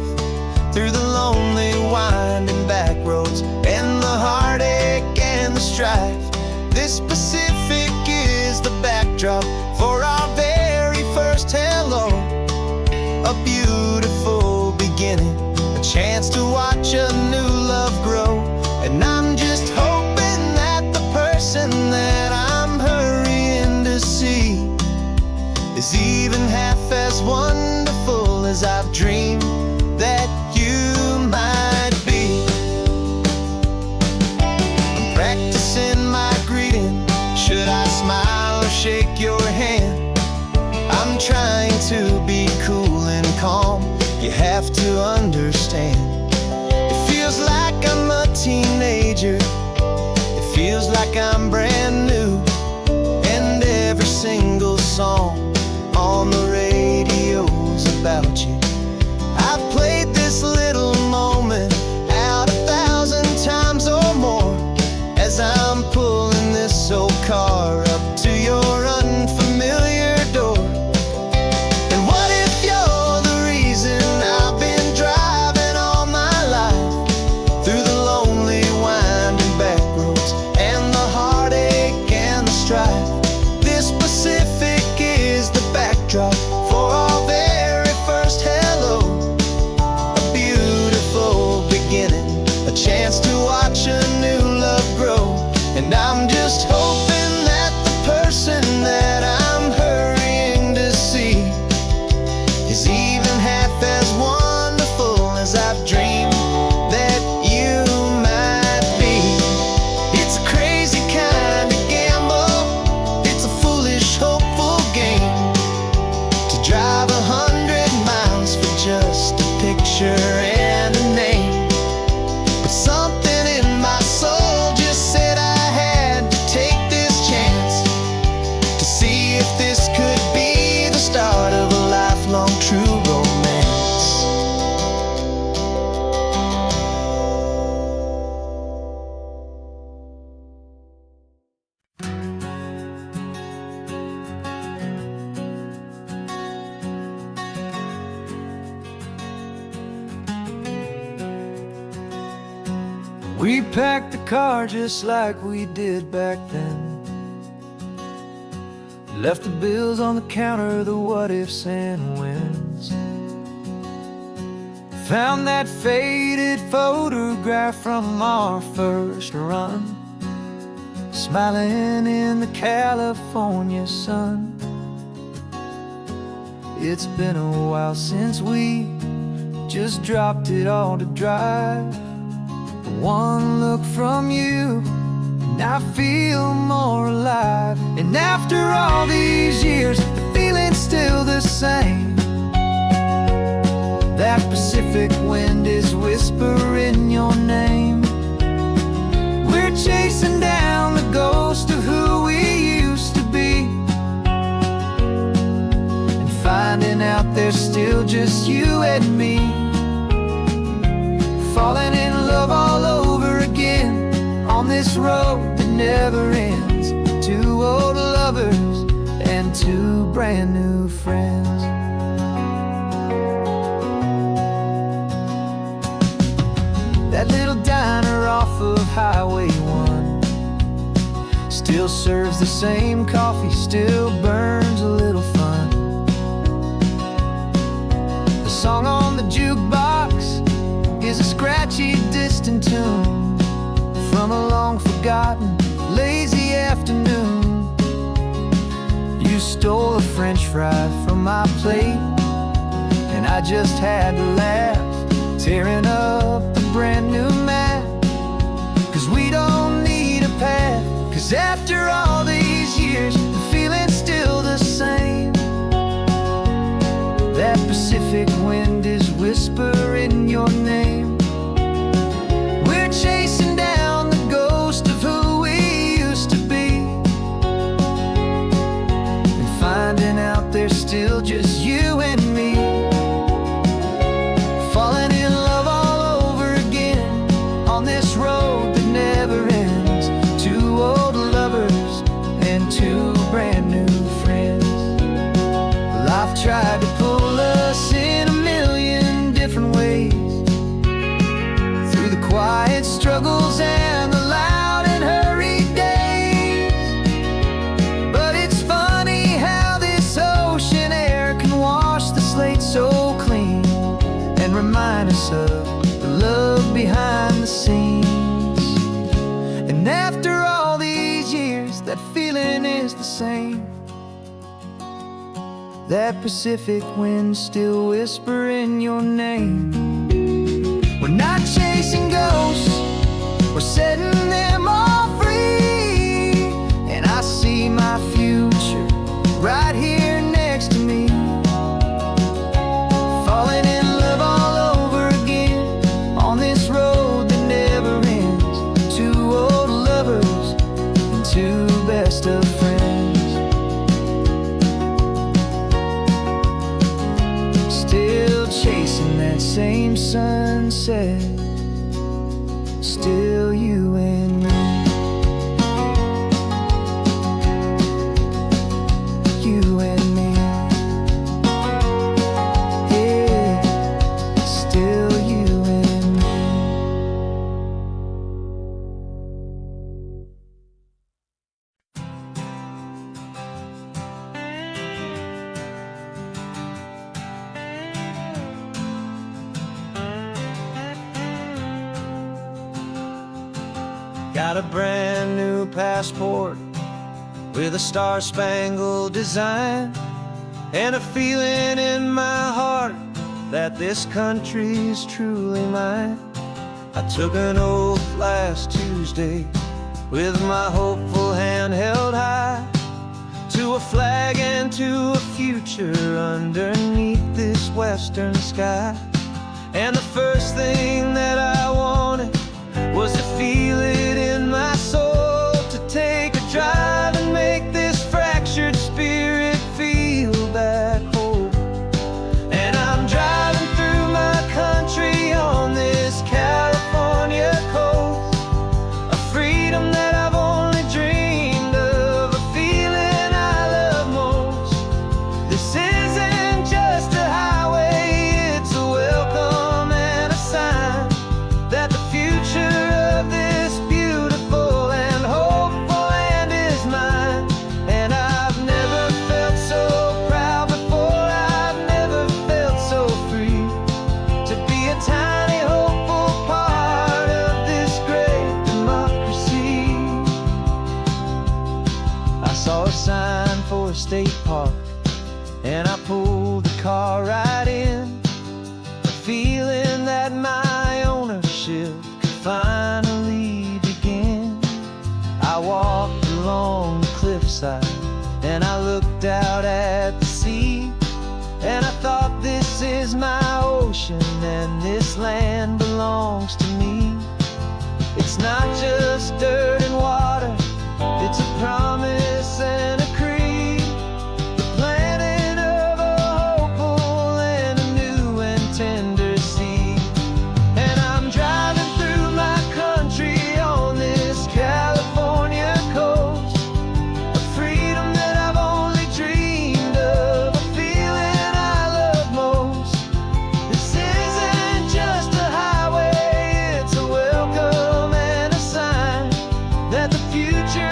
through the lonely winding back roads and the heartache and the strife? This Pacific is the backdrop for our very first hello, a beautiful beginning, a chance to watch a new love grow. And I'm just hoping that the person that I'm hurrying to see is even half as wonderful as I've dreamed that you might be. I'm practicing my greeting. Should I smile or shake your hand? I'm trying to be cool and calm. You have to understand. It feels like I'm a teenager. It feels like I'm brand new. And every single song on the radio's about you. I've played this little moment out 1,000 times or more, as I'm pulling this old car up to your unfamiliar door. And what if you're the reason I've been driving all my life, through the lonely winding back roads and the heartache and the strife? This Pacific is the backdrop for our very first hello, a beautiful beginning, a chance to watch a new love grow. And I'm just hoping that the person that I'm hurrying to see is even half as wonderful as I've dreamed that you might be. It's a crazy kind of gamble, it's a foolish, hopeful game, to drive 100 miles for just a picture and a name. But something in my soul just said I had to take this chance, to see if this could be the start of a lifelong true romance. We packed the car just like we did back then, left the bills on the counter, the what ifs and whens. Found that faded photograph from our first run, smiling in the California sun. It's been a while since we just dropped it all to drive. One look from you and I feel more alive. And after all these years, the feeling's still the same. That Pacific wind is whispering your name. We're chasing down the ghost of who we used to be, and finding out there's still just you and me. Falling in love all over again on this road that never ends. Two old lovers and two brand new friends. That little diner off of Highway 1 still serves the same coffee, still burns a little fun. The song on the jukebox is a scratchy, distant tune from a long-forgotten, lazy afternoon. You stole a French fry from my plate, and I just had to laugh, tearing up the brand new map. 'Cause we don't need a path, 'cause after all these years, the feeling's still the same. That Pacific wind is whispering name. We're chasing down the ghost of who we used to be, and finding out there's still just you and me. Falling in love all over again on this road that never ends. Two old lovers and two brand new friends. Life tried to pull us in a million different ways, through the quiet struggles and the loud and hurried days. But it's funny how this ocean air can wash the slate so clean, and remind us of the love behind the scenes. And after all these years, that feeling is the same. That Pacific wind still whispering your name. We're not chasing ghosts, we're setting them all free. And I see my future right here next to me. Falling in love all over again on this road that never ends. Two old lovers and two best of friends. Still chasing that same sunset, still you and me. You and me. Yeah, still you and me. Got a brand new passport with a star-spangled design, and a feeling in my heart that this country's truly mine. I took an oath last Tuesday with my hopeful hand held high, to a flag and to a future underneath this western sky. And the first thing that I wanted was to feel it in my soul, to take a drive and make this fractured spirit feel back home. And I'm driving through my country on this California coast, a freedom that I've only dreamed of, a feeling I love most. This isn't just a highway, it's a welcome and a sign that the future of this beautiful and hopeful land is mine. And I've never felt so proud before, I've never felt so free, to be a tiny hopeful part of this great democracy. I saw a sign for a state park, and I pulled the car right in, a feeling that my ownership could finally begin. I walked along the cliffside and I looked out at the sea, and I thought, this is my ocean and this land belongs to me. It's not just dirt and water, it's a promise and a creed, the planting of a hopeful and a new and tender seed. And I'm driving through my country on this California coast, a freedom that I've only dreamed of, a feeling I love most. This isn't just a highway, it's a welcome and a sign that the future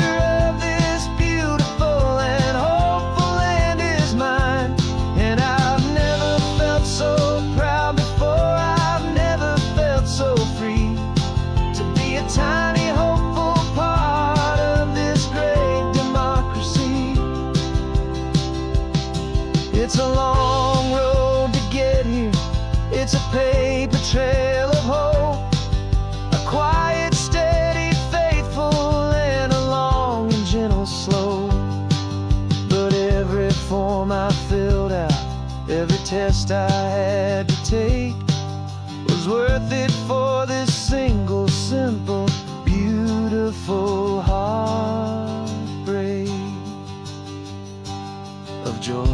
of this beautiful and hopeful land is mine. And I've never felt so proud before, I've never felt so free, to be a tiny hopeful part of this great democracy. It's a long road to get here, it's a paper trail of hope, a quiet, steady, faithful, and a long and gentle slope. But every form I filled out, every test I had to take, was was worth it for this single, simple, beautiful heartbreak of joy.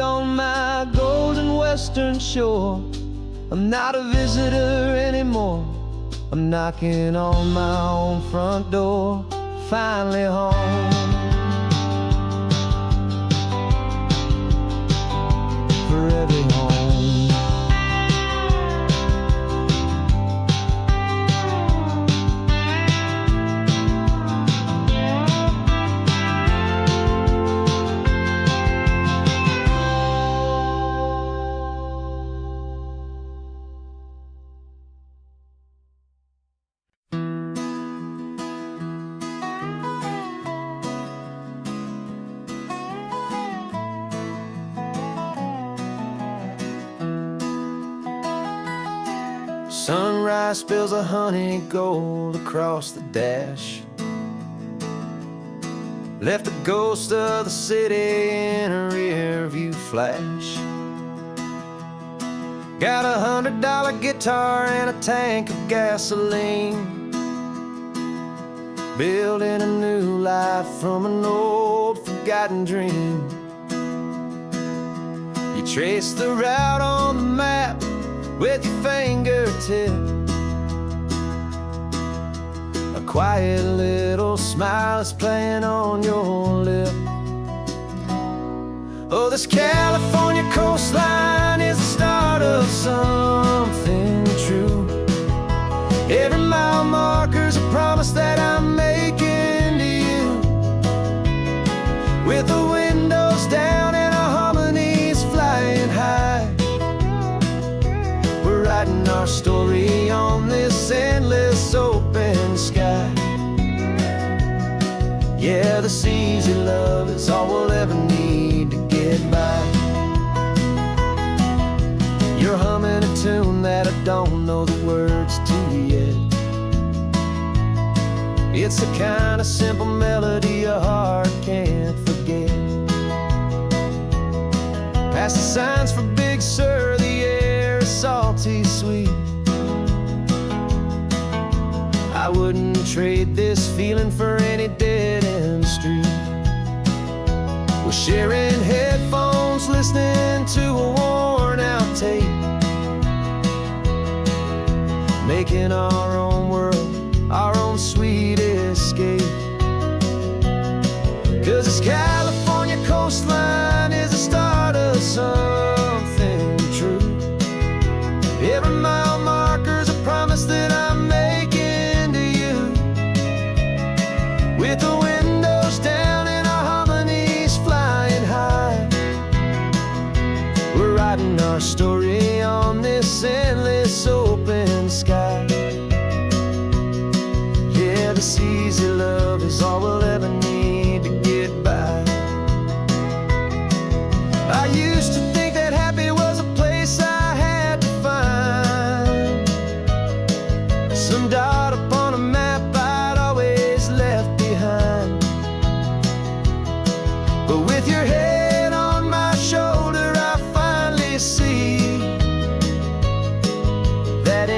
On my golden western shore, I'm not a visitor anymore. I'm knocking on my own front door, finally home. For every home. Sunrise spills a honey gold across the dash, left the ghost of the city in a rear view flash. Got $100 guitar and a tank of gasoline, building a new life from an old forgotten dream. You trace the route on the map with your fingertip, a quiet little smile is playing on your lip. Oh, this California coastline is the start of something true. Every mile marker's a promise that I'm making to you, with the windows down and our harmonies flying high. Writing our story on this endless open sky. Yeah, this easy love is all we'll ever need to get by. You're humming a tune that I don't know the words to yet. It's the kind of simple melody your heart can't forget. Past the signs for Big Sur, the air is salty sweet. I wouldn't trade this feeling for any dead-end street. We're sharing headphones, listening to a worn-out tape, making our own world, our own sweet escape. 'Cause this California coastline is the start of something true. Every mile marker's a promise that I'm making to you, with the windows down and our harmonies flying high. We're writing our story on this endless open sky. Yeah, this easy love is all we'll ever need to get by. I used to think that happy was a place I had to find, some dot upon a map I'd always left behind. But with your head on my shoulder, I finally see that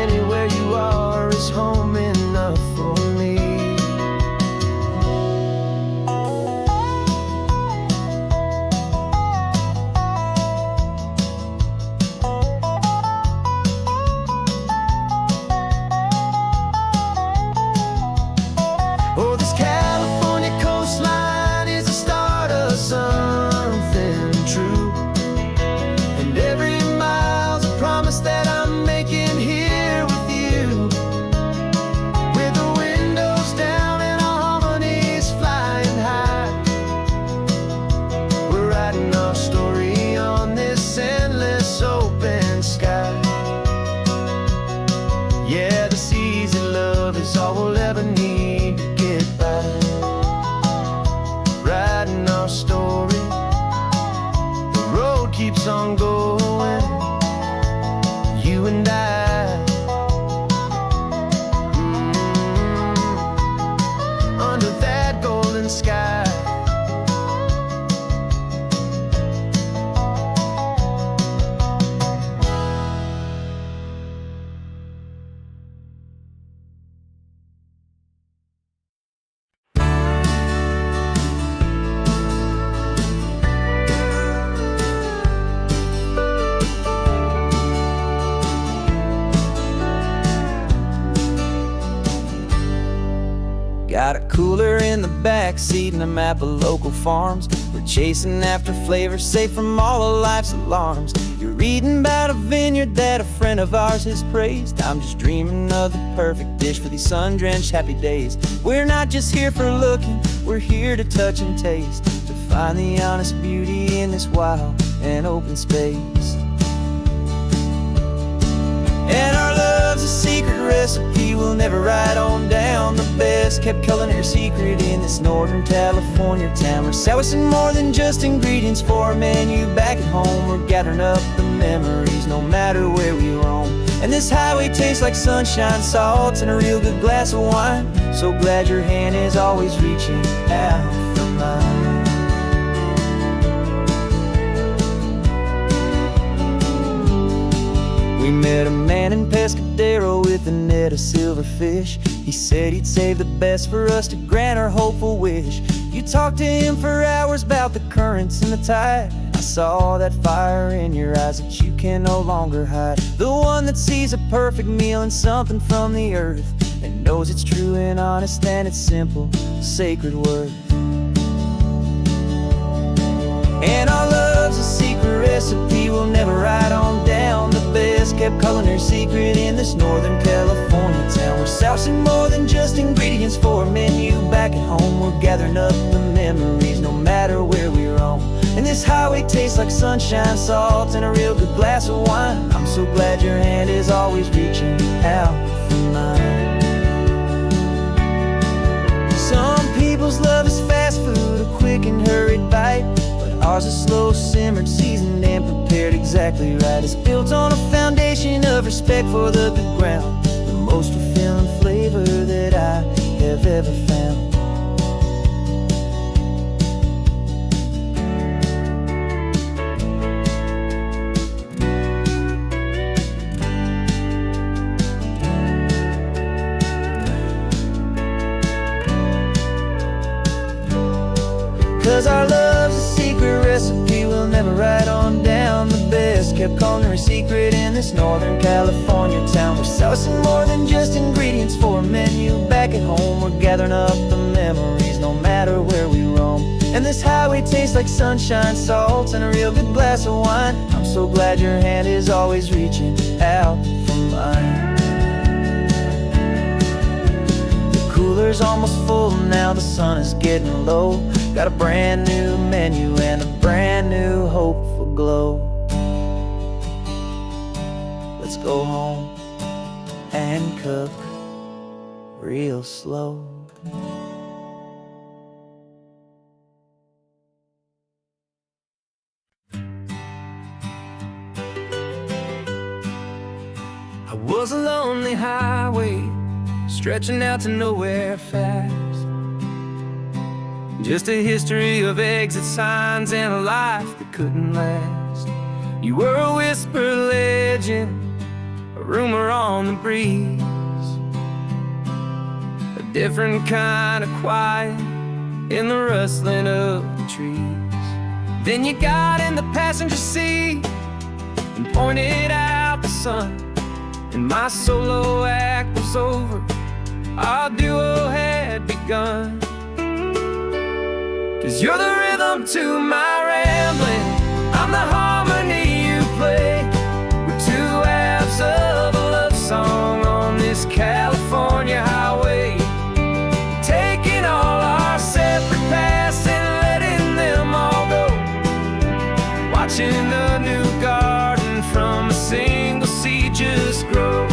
cooler in the back seat and a map of local farms. We're chasing after flavor safe from all of life's alarms. You're reading about a vineyard that a friend of ours has praised. I'm just dreaming of the perfect dish for these sun-drenched happy days. We're not just here for looking, we're here to touch and taste, to find the honest beauty in this wild and open space. And our love's a secret recipe we'll never write on down. The best kept culinary secret in this Northern California town. We're selling more than just ingredients for a menu back at home. We're gathering up the memories no matter where we roam. And this highway tastes like sunshine, salt, and a real good glass of wine. So glad your hand is always reaching out for mine. We met a man in Pescadero with a net of silverfish. He said he'd save the best for us to grant our hopeful wish. You talked to him for hours about the currents and the tide. I saw that fire in your eyes that you can no longer hide. The one that sees a perfect meal in something from the earth, and knows it's true and honest and it's simple, sacred worth. And our love's a secret recipe we'll never write on down. The best kept culinary secret in this Northern California town. We're sourcing more than just ingredients for a menu back at home. We're gathering up the memories no matter where we roam. And this highway tastes like sunshine, salt, and a real good glass of wine. I'm so glad your hand is always reaching out for mine. Some people's love is fast food, a quick and hurried bite. Ours is slow simmered, seasoned and prepared exactly right. It's built on a foundation of respect for the good ground, the most fulfilling flavor that I have ever found. 'Cause our love's a secret recipe we'll never write on down. The best kept culinary secret in this Northern California town. We're sourcing more than just ingredients for a menu back at home. We're gathering up the memories no matter where we roam. And this highway tastes like sunshine, salt, and a real good glass of wine. I'm so glad your hand is always reaching out for mine. Cooler's almost full now, the sun is getting low. Got a brand new menu and a brand new hopeful glow. Let's go home and cook real slow. I was a lonely highway stretching out to nowhere fast. Just a history of exit signs and a life that couldn't last. You were a whisper legend, a rumor on the breeze, a different kind of quiet in the rustling of the trees. Then you got in the passenger seat and pointed out the sun, and my solo act was over, our duo had begun. 'Cause you're the rhythm to my rambling, I'm the harmony you play. We're two halves of a love song on this California highway, taking all our separate paths and letting them all go, watching a new garden from a single seed just grow.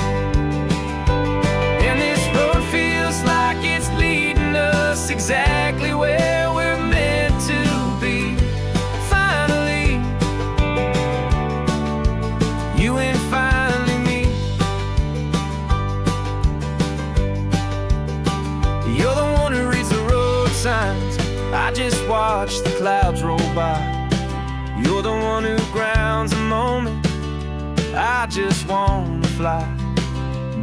And this road feels like it's leading us exactly where we're meant to be. Finally, you and finally me. You're the one who reads the road signs, I just watch the clouds roll by. You're the one who grounds the moment, I just wanna fly.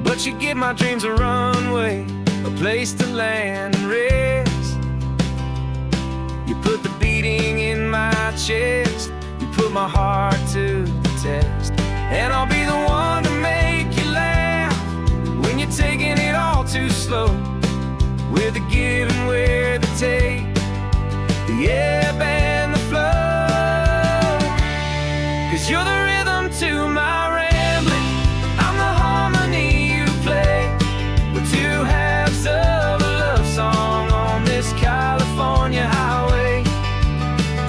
But you give my dreams a runway, a place to land and rest. You put the beating in my chest, you put my heart to the test. And I'll be the one to make you laugh when you're taking it all too slow. with the give and where the take, the ebb and the flow. 'Cause you're the rhythm to my rambling, I'm the harmony you play. We're two halves of a love song on this California highway,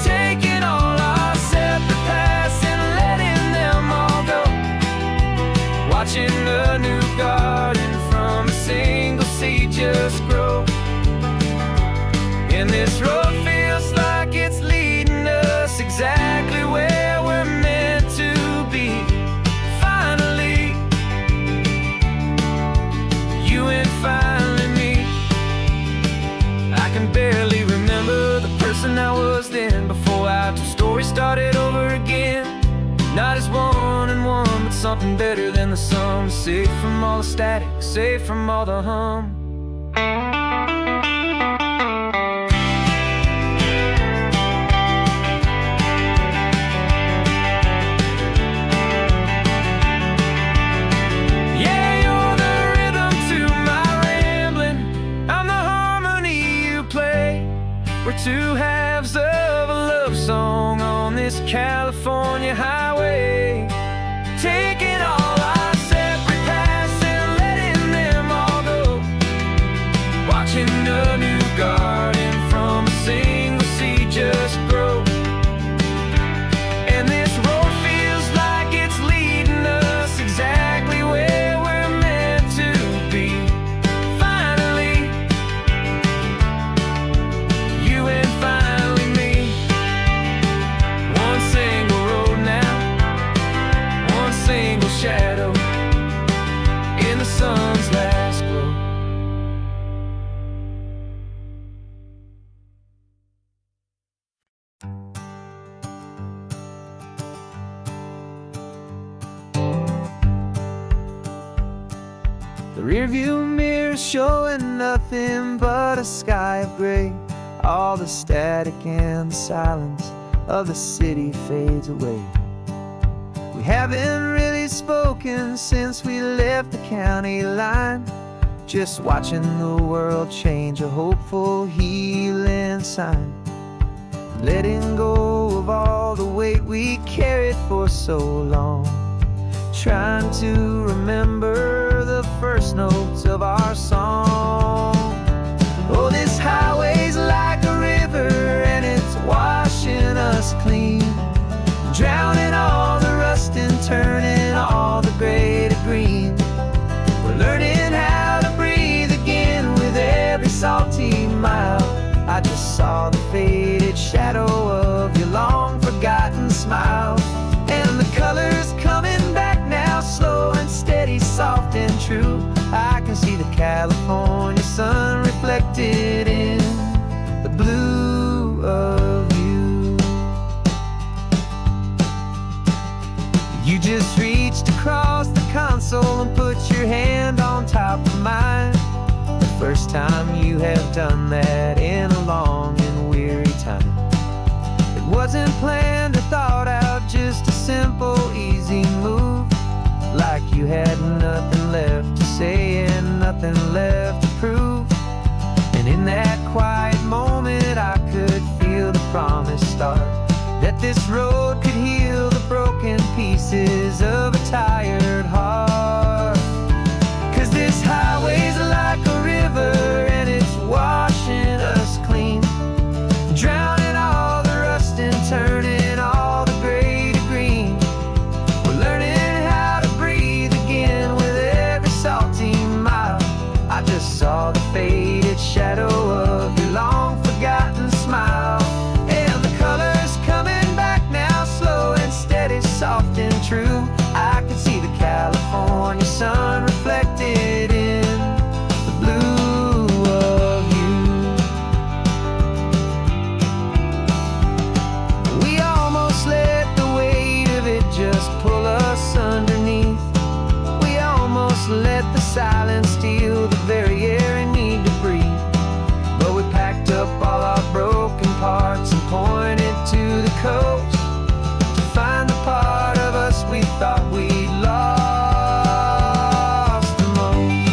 taking all our separate paths and letting them all go, watching a new garden from a single seed just grow. And this road feels like it's leading us exactly where we're meant to be. Finally, you and finally me. I can barely remember the person I was then, before our two stories started over again. Not as one and one, but something better than the sum. Safe from all the static, safe from all the hum. Yeah, you're the rhythm to my rambling, I'm the harmony you play. We're two halves of a love song on this California highway, taking all our separate paths and letting them all go, watching a new garden from a single seed just grow. And this road feels like it's leading us exactly where we're meant to be. Finally, you and finally me. One single road now, one single shadow in the sun's last glow. The rearview mirror's showing nothing but a sky of gray. All the static and the silence of the city fades away. We haven't really spoken since we left the county line, just watching the world change, a hopeful healing sign. Letting go of all the weight we carried for so long, trying to remember the first notes of our song. Oh, this highway's like a river and it's washing us clean, drowning all the rust and turning all the gray to green. We're learning how to breathe again with every salty mile. I just saw the faded shadow of your long forgotten smile, and the colors coming back now, slow and steady, soft and true. I can see the California sun reflected in the blue of you. You just reached across the console and put your hand on top of mine. The first time you have done that in a long and weary time. It wasn't planned or thought out, just a simple, easy move. Like you had nothing left to say and nothing left to prove. And in that quiet moment I could feel the promise start, that this road could heal the broken pieces of a tired heart. 'Cause this highway's like a river and it's washing us clean, drowning all the rust and turning all the gray to green. We're learning how to breathe again with every salty mile. I just saw the faded shadow of your long forgotten smile, and the colors coming back now, slow and steady, soft and true. I can see the California sun reflected in the blue of you. We almost let the weight of it just pull us underneath. We almost let the silence steal the very air I need to breathe. But we packed up all our broken parts and pointed to the coast to find the part of us we thought we'd lost the most.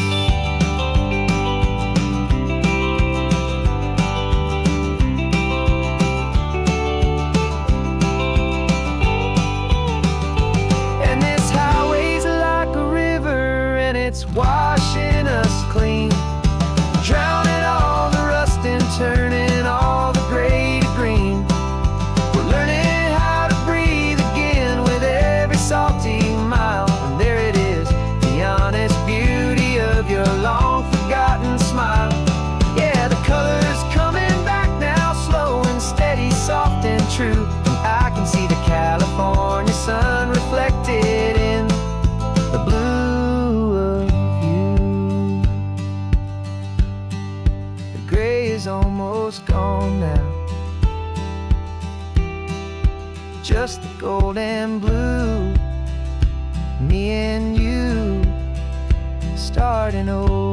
true. I can see the California sun reflected in the blue of you. The gray is almost gone now, just the gold and blue. Me and you starting over.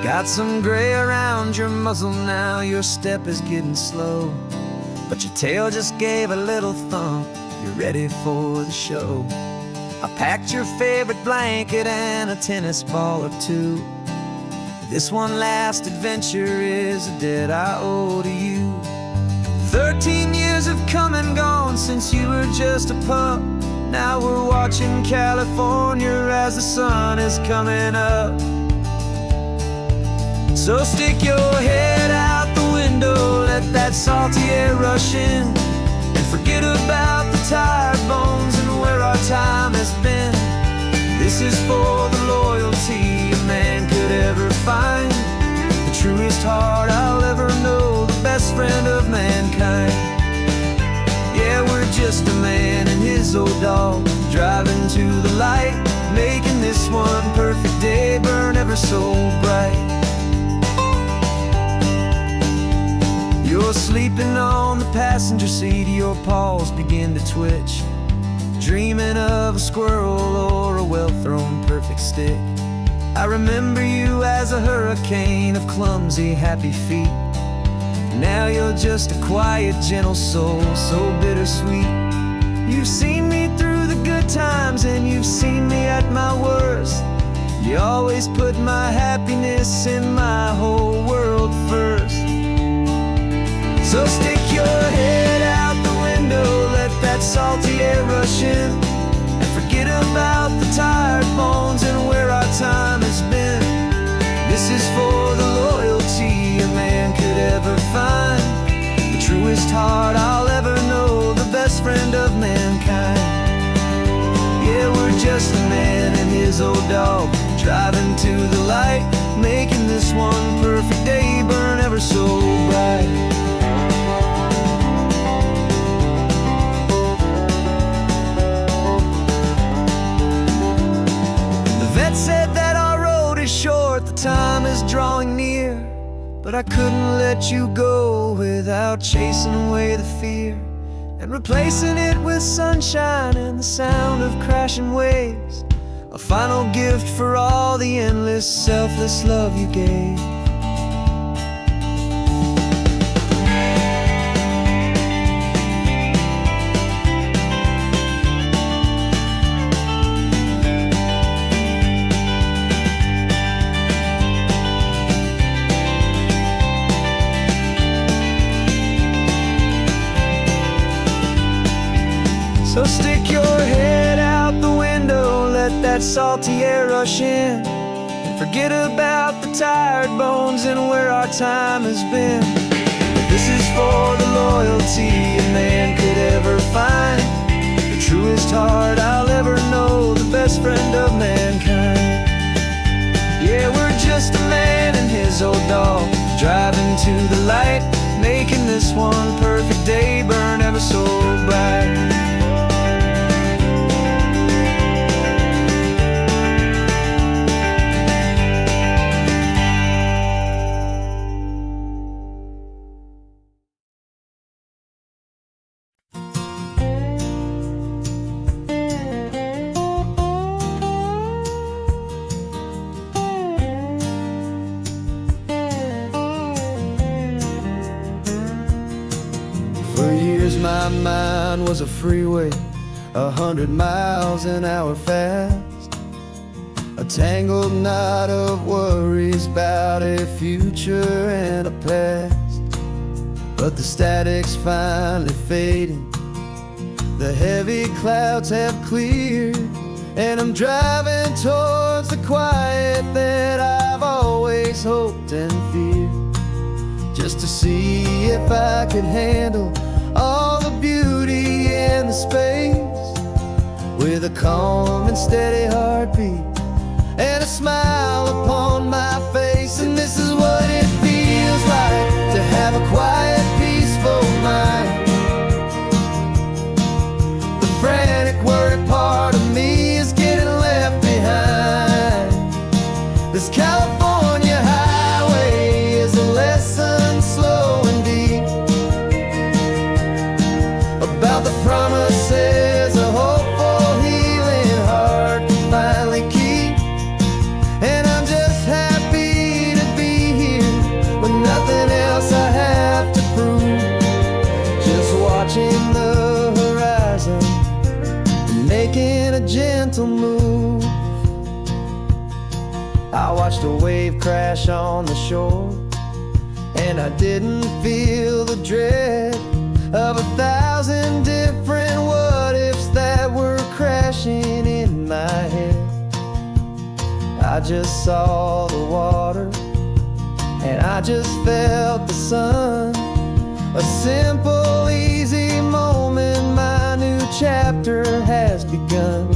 Got some gray around your muzzle now, your step is getting slow, but your tail just gave a little thump, you're ready for the show. I packed your favorite blanket and a tennis ball or two. This one last adventure is a debt I owe to you. 13 years have come and gone since you were just a pup. Now we're watching California as the sun is coming up. So stick your head out the window, let that salty air rush in, and forget about the tired bones and where our time has been. This is for the loyalty a man could ever find, the truest heart I'll ever know, the best friend of mankind. Yeah, we're just a man and his old dog, driving to the light, making this one perfect day burn ever so bright. You're sleeping on the passenger seat, your paws begin to twitch, dreaming of a squirrel or a well-thrown perfect stick. I remember you as a hurricane of clumsy, happy feet. Now you're just a quiet, gentle soul, so bittersweet. You've seen me through the good times and you've seen me at my worst. You always put my happiness in my whole world first. So stick your head out the window, let that salty air rush in, and forget about the tired bones and where our time has been. This is for the loyalty a man could ever find, the truest heart I'll ever know, the best friend of mankind. Yeah, we're just a man and his old dog, driving to the light, making this one perfect day burn ever so bright. Said that our road is short, the time is drawing near, but I couldn't let you go without chasing away the fear and replacing it with sunshine and the sound of crashing waves, a final gift for all the endless, selfless love you gave. So stick your head out the window, let that salty air rush in, and forget about the tired bones and where our time has been. This is for the loyalty a man could ever find, the truest heart I'll ever know, the best friend of mankind. Yeah, we're just a man and his old dog, driving to the light, making this one perfect day burn ever so bright. My mind was a freeway, 100 miles an hour fast, a tangled knot of worries about a future and a past. But the static's finally fading, the heavy clouds have cleared, and I'm driving towards the quiet just to see if I could handle all the beauty in the space, with a calm and steady heartbeat and a smile upon my face. And this is what it feels like to have a quiet, peaceful mind. The frantic, worried part of me is getting left behind. This California highway is a lesson, slow and deep, about the promises a hopeful, healing heart can finally keep. And I'm just happy to be here with nothing else I have to prove, just watching the horizon and making a gentle move. I watched a wave crash on the shore, and I didn't feel the dread of 1,000 different what-ifs that were crashing in my head. I just saw the water, and I just felt the sun. A simple, easy moment, my new chapter has begun.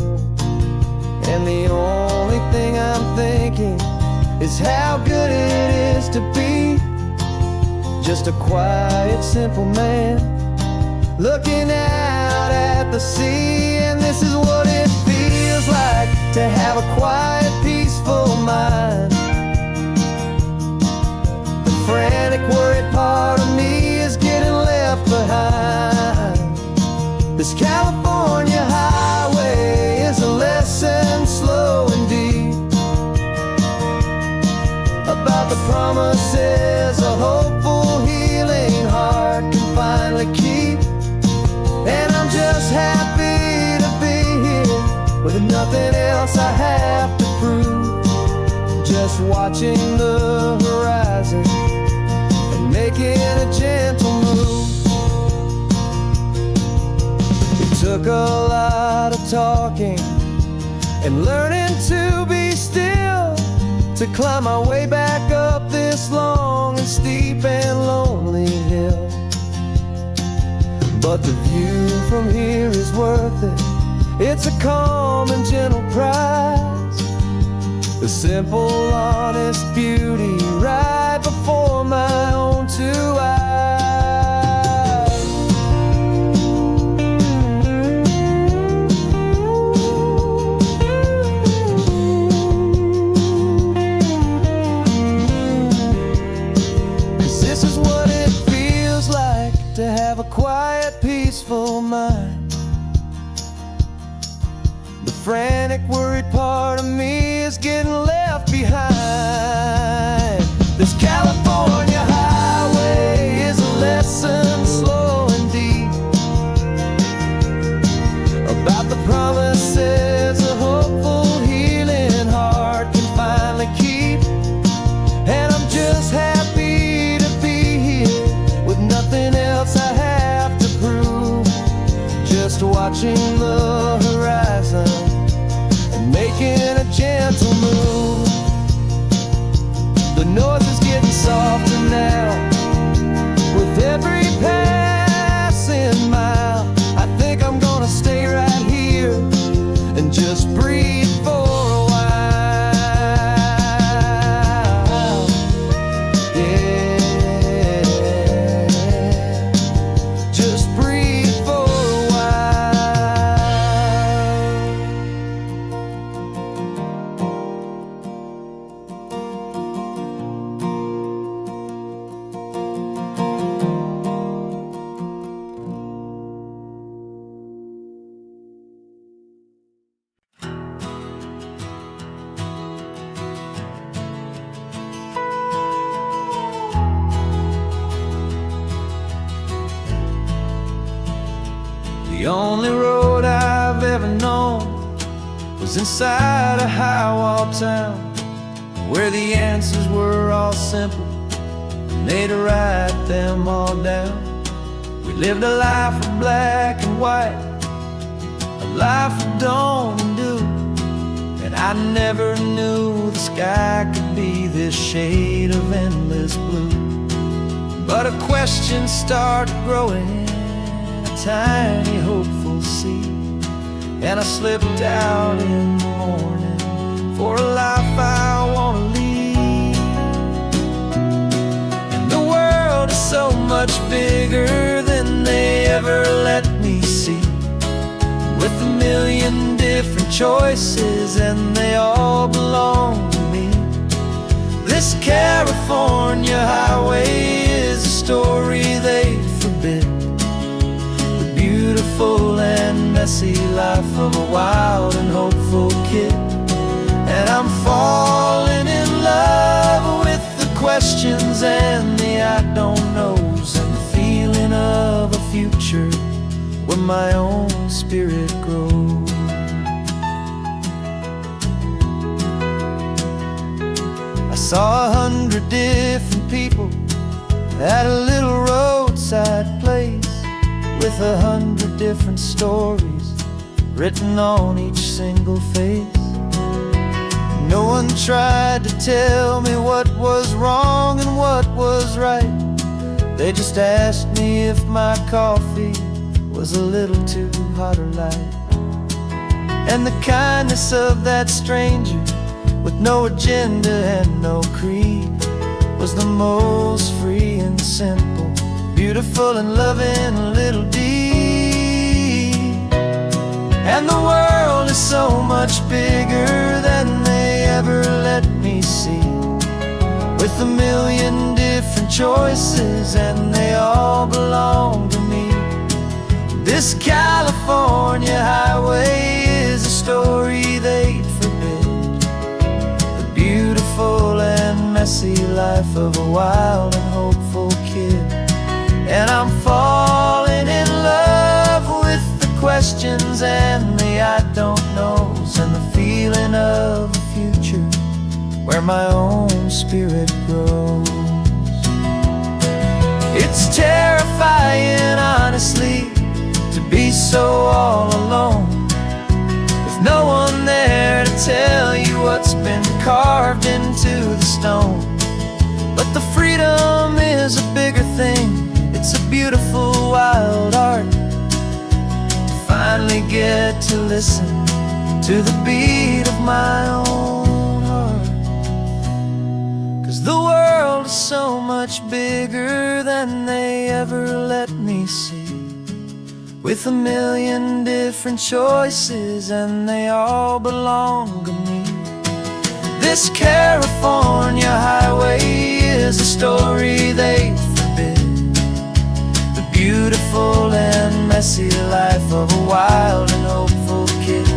And the only thing I'm thinking is how good it is to be just a quiet, simple man looking out at the sea. And this is what it feels like to have a quiet, peaceful mind. The frantic, worried part of me is getting left behind. This California highway is a lesson, slow and deep, about the promises a hopeful, healing heart can finally keep. And I'm just happy to be here with nothing else I have to prove, just watching the horizon and making a gentle move. It took a lot of talking and learning to be still to climb my way back up this long and steep and lonely hill. But the view from here is worth it. It's a calm and gentle prize, the simple, honest beauty right before my own two eyes. To have a quiet, peaceful mind. The frantic, worried part of me is getting left behind. This California highway is a lesson, slow and deep, about the promises a hopeful, healing heart can finally keep. And I'm just happy to be here with nothing else I have to prove, just watching the horizon and making a gentle move. The noise is getting softer now with every passing mile. I think I'm gonna stay right here and just breathe for a while. The only road I've ever known was inside a high-wall town, where the answers were all simple and they'd write them all down. We lived a life of black and white, a life of dawn and dew, and I never knew the sky could be this shade of endless blue. But a question started growing, a tiny hopeful seed, and I slipped out in the morning for a life I want to lead. And the world is so much bigger than they ever let me see, with a million different choices and they all belong to me. This California highway is a story they forbid, the beautiful and messy life of a wild and hopeful kid. And I'm falling in love with the questions and the I don't knows, and the feeling of a future where my own spirit grows. I saw 100 different people at a little roadside place, with 100 different stories written on each single face. No one tried to tell me what was wrong and what was right. They just asked me if my coffee was a little too hot or light. And the kindness of that stranger, with no agenda and no creed, was the most free and simple, beautiful and loving little deed. And the world is so much bigger than they ever let me see, with a million different choices and they all belong to me. This California highway is a story they'd forbid, the beautiful and messy life of a wild and hopeful kid. And I'm falling in love with the questions and the I don't knows, and the feeling of a future where my own spirit grows. It's terrifying, honestly, to be so all alone, with no one there to tell you what's been carved into the stone. But the freedom is a bigger thing, it's a beautiful wild art, to finally get to listen to the beat of my own heart. 'Cause the world is so much bigger than they ever let me see, with a million different choices and they all belong to me. This California highway is a story they forbid, the beautiful and messy life of a wild and hopeful kid.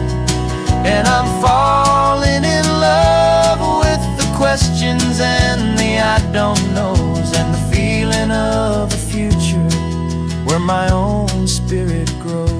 And I'm falling in love with the questions and the I don't knows, and the feeling of a future where my own spirit grows.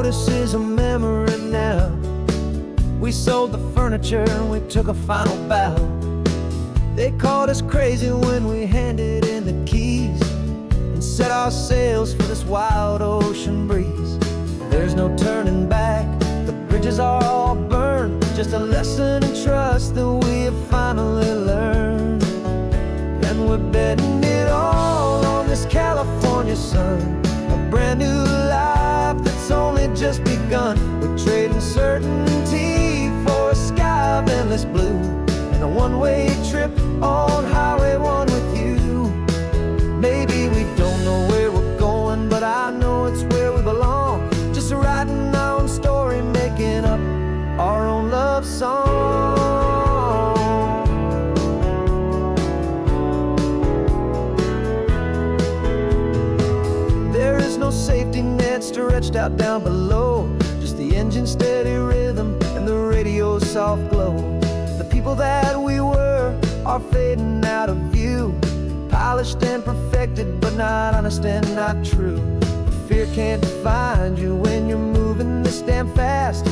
This is a memory now. We sold the furniture and we took a final bow. They called us crazy when we handed in the keys and set our sails for this wild ocean breeze. There's no turning back, the bridges are all burned, just a lesson in trust that we have finally learned. And we're betting it all on this California sun, a brand new life that's only just begun. We're trading certainty for a sky of endless blue, and a one-way trip on Highway 1 with you. Maybe we don't know where we're going, but I know it's where we belong, just writing our own story, making up our own love song. There is no safety net stretched out down below, just the engine engine steady rhythm and the radio's soft glow. The people that we were are fading out of view, polished and perfected, but not honest and not true. Fear can't find you when you're moving this damn fast,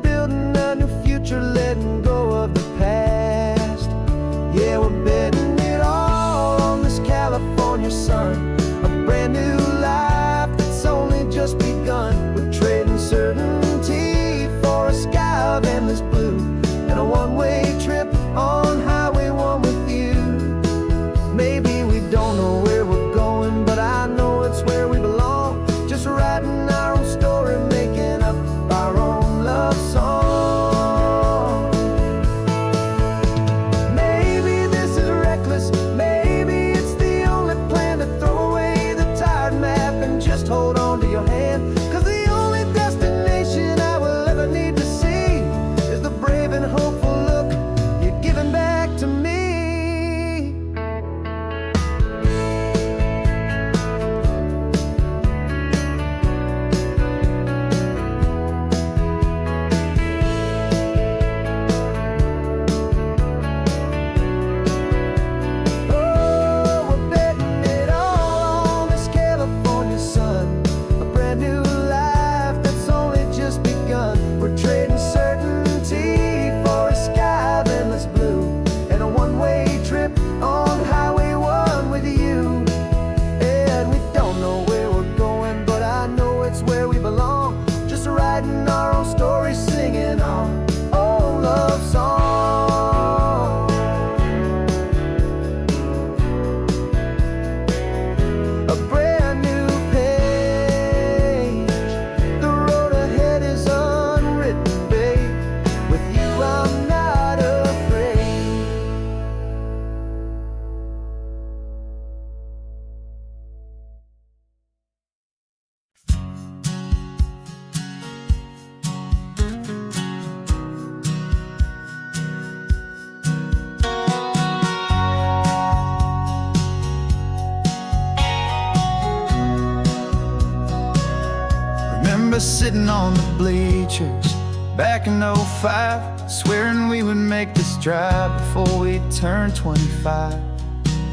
building a new future, letting go of the past. Yeah, we're betting it all on this California sun, a brand new life that's only just begun. We're trading certainty for a sky of endless blue and a one-way trip on Highway 1 with you. Maybe we don't know where we're going, but I know it's where we belong. Just writing our own story, making up our own love song. Maybe this is reckless, maybe it's the only plan to throw away the tired map and just hold on to your hand. 'Cause the only destination I will ever need to see is the brave and hopeful look you're giving back to me. Sitting on the bleachers back in '05, swearing we would make this drive before we turned 25.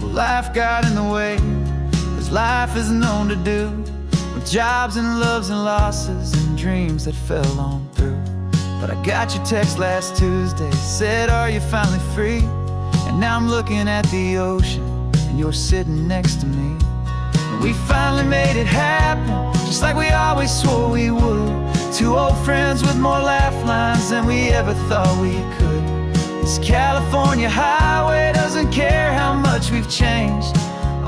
Well, life got in the way, as life is known to do, with jobs and loves and losses and dreams that fell on through. But I got your text last Tuesday, said, are you finally free? And now I'm looking at the ocean, and you're sitting next to me. We finally made it happen, just like we always swore we would. Two old friends with more laugh lines than we ever thought we could. This California highway doesn't care how much we've changed.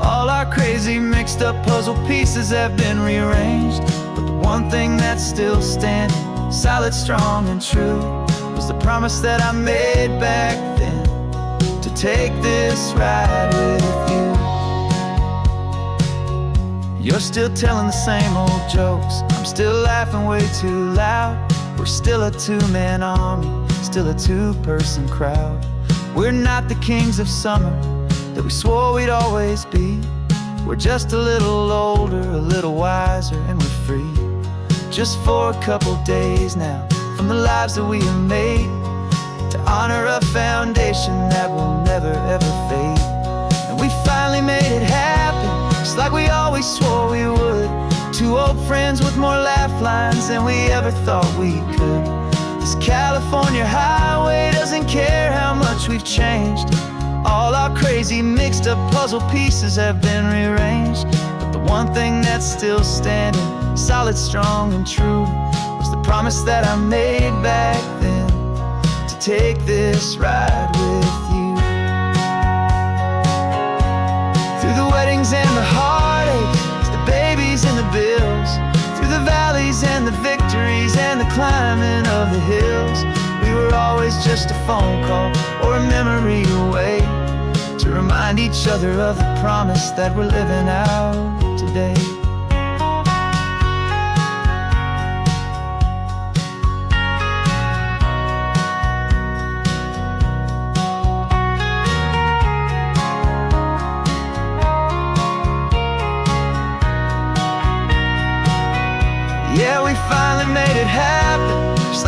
All our crazy mixed up puzzle pieces have been rearranged. But the one thing that's still standing, solid, strong, and true, was the promise that I made back then, to take this ride with you. You're still telling the same old jokes, I'm still laughing way too loud. We're still a two-man army, still a two-person crowd. We're not the kings of summer that we swore we'd always be. We're just a little older, a little wiser, and we're free. Just for a couple days now, from the lives that we have made, to honor a foundation that will never ever fade. And we finally made it happen, just like we always swore we would. Two old friends with more laugh lines than we ever thought we could. This California highway doesn't care how much we've changed. All our crazy mixed up puzzle pieces have been rearranged. But the one thing that's still standing, solid, strong, and true, was the promise that I made back then, to take this ride with you. Through the weddings and the heartaches, the babies and the bills, through the valleys and the victories and the climbing of the hills, we were always just a phone call or a memory away, to remind each other of the promise that we're living out today. Yeah, we finally made it happen, just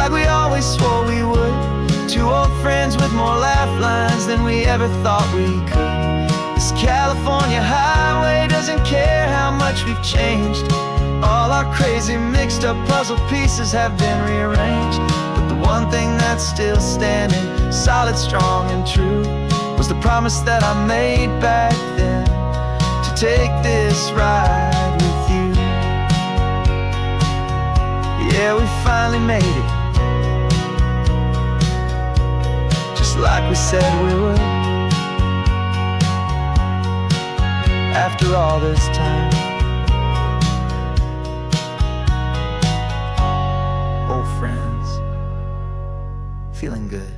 always swore we would. Two old friends with more laugh lines than we ever thought we could. This California highway doesn't care how much we've changed. All our crazy mixed up puzzle pieces have been rearranged. But the one thing that's still standing, solid, strong, and true, was the promise that I made back then, to take this ride with you. Yeah, we finally made it, just like we said we would. After all this time, old friends, feeling good.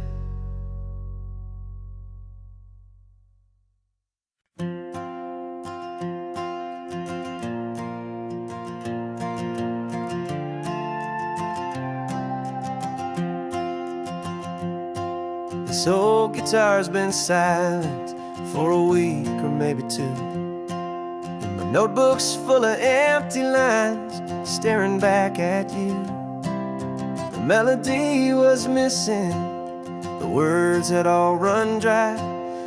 This old guitar's been silent for a week or maybe two. And my notebook's full of empty lines, staring back at you. The melody was missing, the words had all run dry.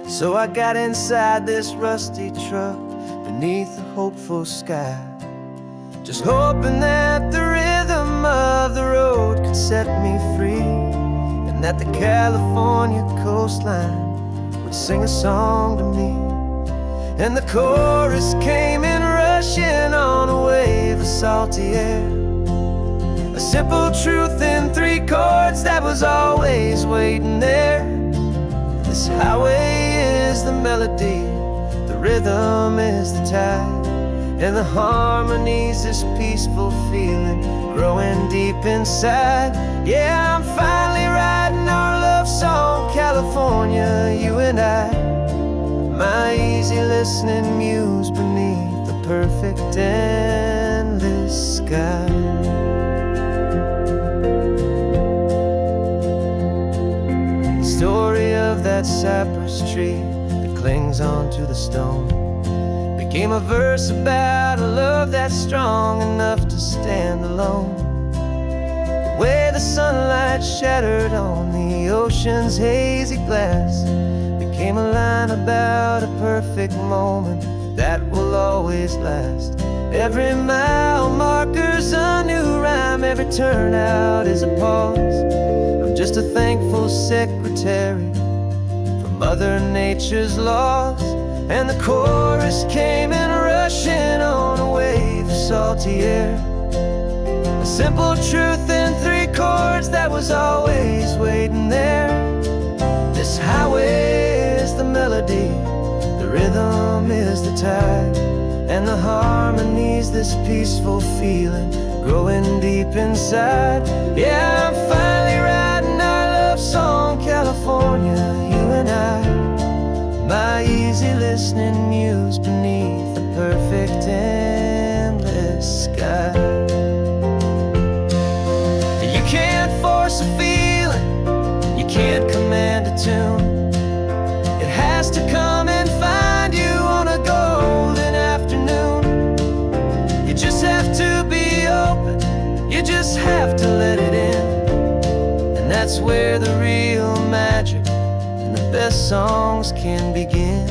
So I got inside this rusty truck beneath a hopeful sky, just hoping that the rhythm of the road could set me free, and that the California coastline would sing a song to me. And the chorus came in rushing on a wave of salty air, a simple truth in three chords that was always waiting there. This highway is the melody, the rhythm is the tide, and the harmony's this peaceful feeling growing deep inside. Yeah, I'm finally writing our love song, California, you and I. My easy listening muse beneath the perfect endless sky. The story of that cypress tree that clings onto the stone became a verse about a love that's strong enough to stand alone. The way the sunlight shattered on the ocean's hazy glass became a line about a perfect moment that will always last. Every mile marker's a new rhyme, every turnout is a pause. I'm just a thankful secretary for Mother Nature's laws. And the chorus came in rushing on a wave of salty air, a simple truth in three chords that was always waiting there. This highway is the melody, the rhythm is the tide, and the harmony's this peaceful feeling growing deep inside. Yeah, I'm finally writing our love song, California, you and I. My easy listening muse beneath the perfect endless sky. You can't force a feeling, you can't command a tune. It has to come and find you on a golden afternoon. You just have to be open, you just have to let it in. And that's where the real magic, the best songs can begin.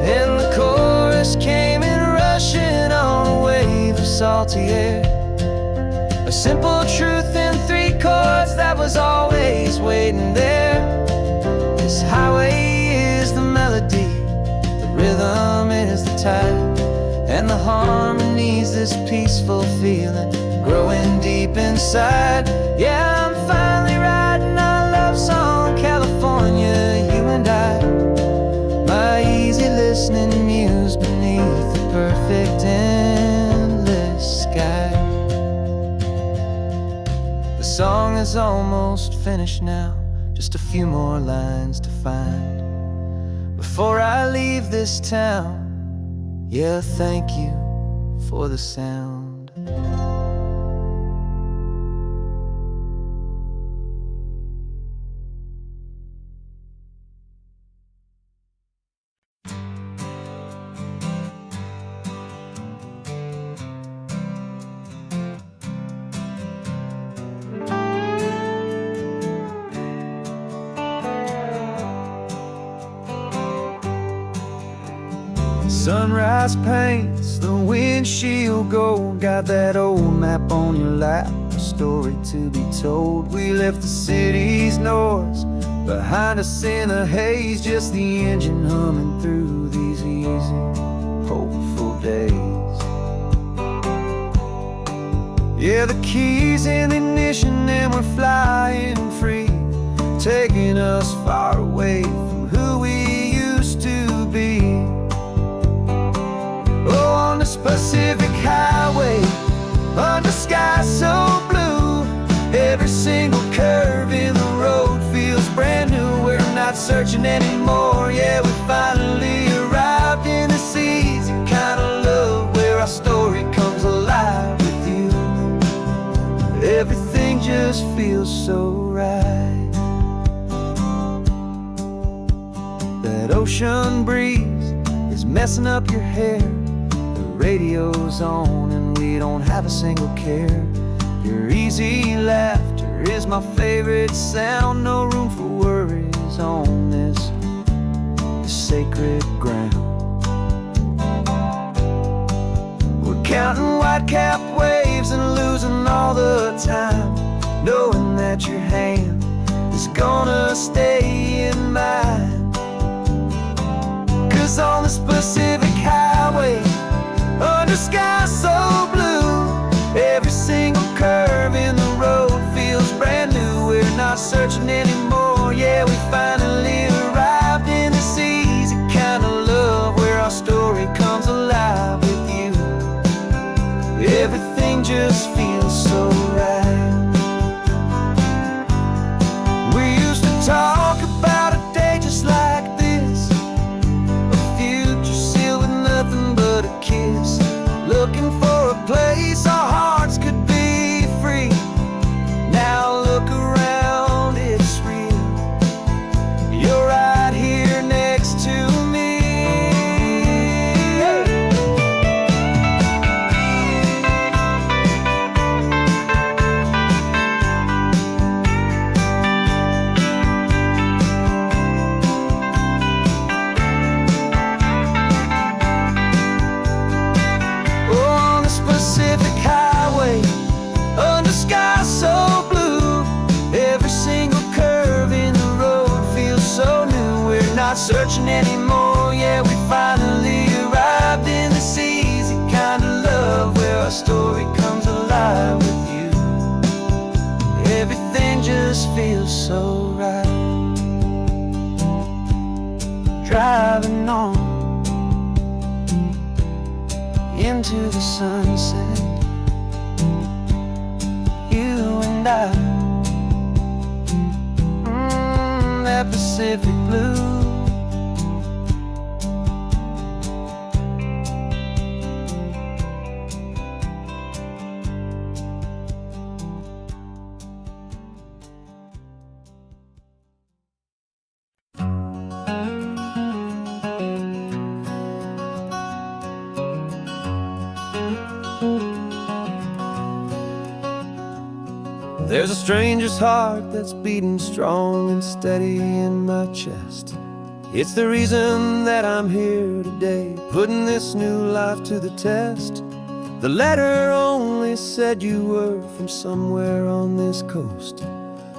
And the chorus came in rushing on a wave of salty air, a simple truth in three chords that was always waiting there. This highway is the melody, the rhythm is the tide, and the harmony's this peaceful feeling growing deep inside. Yeah, I'm finally writing our love song, California, you and I. My easy listening muse beneath the perfect endless sky. The song is almost finished now, just a few more lines to find before I leave this town Yeah, thank you for the sound. Sunrise paints the windshield gold. Got that old map on your lap, a story to be told. We left the city's noise behind us in the haze, just the engine humming through these easy, hopeful days. Yeah, the keys in the ignition and we're flying free, taking us far away from who we used to be. Oh, on the Pacific Highway, under sky so blue, every single curve in the road feels brand new. We're not searching anymore, yeah, we finally arrived in this easy kind of love where our story comes alive with you. Everything just feels so right. That ocean breeze is messing up your hair, radio's on and we don't have a single care. Your easy laughter is my favorite sound. No room for worries on this sacred ground. We're counting white-capped waves and losing all the time, knowing that your hand is gonna stay in mine. 'Cause on this Pacific Highway, under sky so blue, every single curve in the road feels brand new. We're not searching anymore, yeah, we finally arrived in this easy kind of love where our story comes alive with you. Everything just feels so right. We used to talk about a day just like this, a future sealed with nothing but a kiss, looking for a place our hearts could be free. Now look around, it's real. You're right here next to me. Pacific Highway, under sky so blue, every single curve in the road feels so new. We're not searching anymore, yeah, we finally arrived in this easy kind of love where our story comes alive with you. Everything just feels so right. Driving on into the sunset, you and I, that Pacific blue. There's a stranger's heart that's beating strong and steady in my chest. It's the reason that I'm here today, putting this new life to the test. The letter only said you were from somewhere on this coast,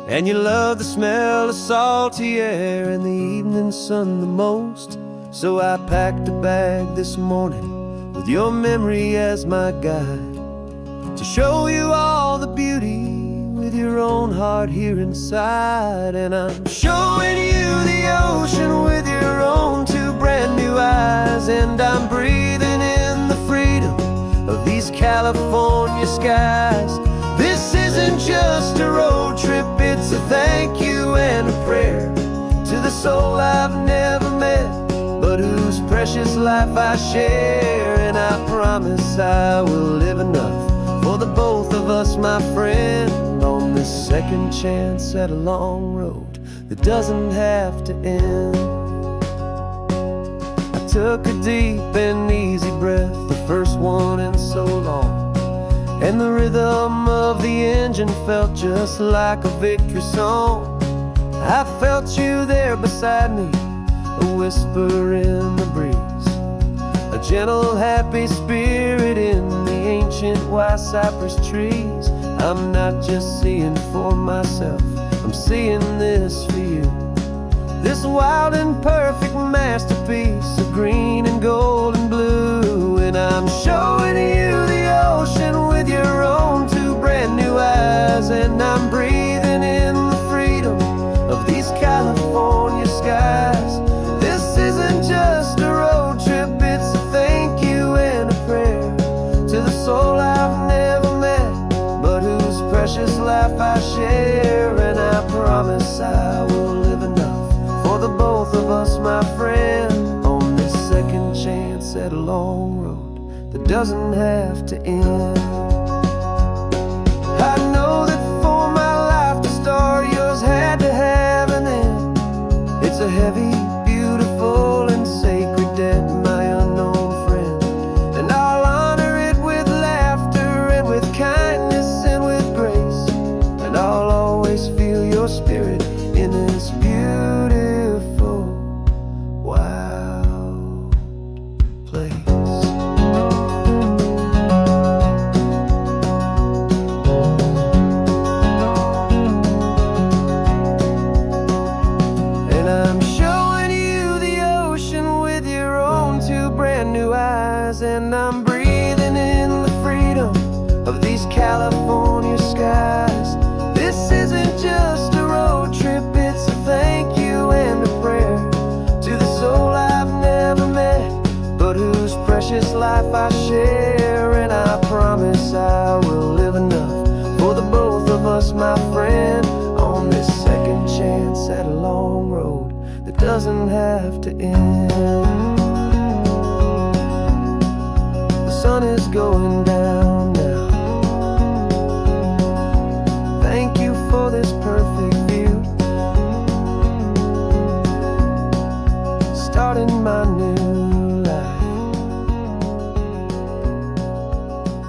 and you love the smell of salty air and the evening sun the most. So I packed a bag this morning with your memory as my guide, to show you all the beauty with your own heart here inside. And I'm showing you the ocean with your own two brand new eyes, and I'm breathing in the freedom of these California skies. This isn't just a road trip, it's a thank you and a prayer to the soul I've never met, but whose precious life life I share, and I promise I will live enough for the both of us, my friend, on this second chance at a long road that doesn't have to end. I took a deep and easy breath, the first one in so long, and the rhythm of the engine felt just like a victory song. I felt you there beside me, a whisper in the breeze, a gentle, happy spirit in the ancient white cypress trees. I'm not just seeing for myself, I'm seeing this for you. This wild and perfect masterpiece of green and gold and blue. And I'm showing you the ocean with your own two brand new eyes, and I'm breathing in the freedom of these California skies. This isn't just a road trip, it's a thank you and a prayer to the soul I've never met, but whose precious life I share. And I promise I will live enough for the both of us, my friend, on this second chance at a long road that doesn't have to end. I know that for my life to start, yours had to have an end. It's a heavy, beautiful, and sacred debt, my unknown friend, and I'll honor it with laughter and with kindness and with grace, and I'll always feel your spirit in this beautiful, wild place. And I'm showing you the ocean with your own two brand new eyes, and I'm breathing in the freedom of these California skies. This isn't just a road trip, it's a thank you and a prayer to the soul I've never met, but whose precious life I share. And I promise I will live enough for the both of us, my friend, on this second chance at a long road that doesn't have to end. The sun is going down now. Thank you for this perfect view, starting my new life,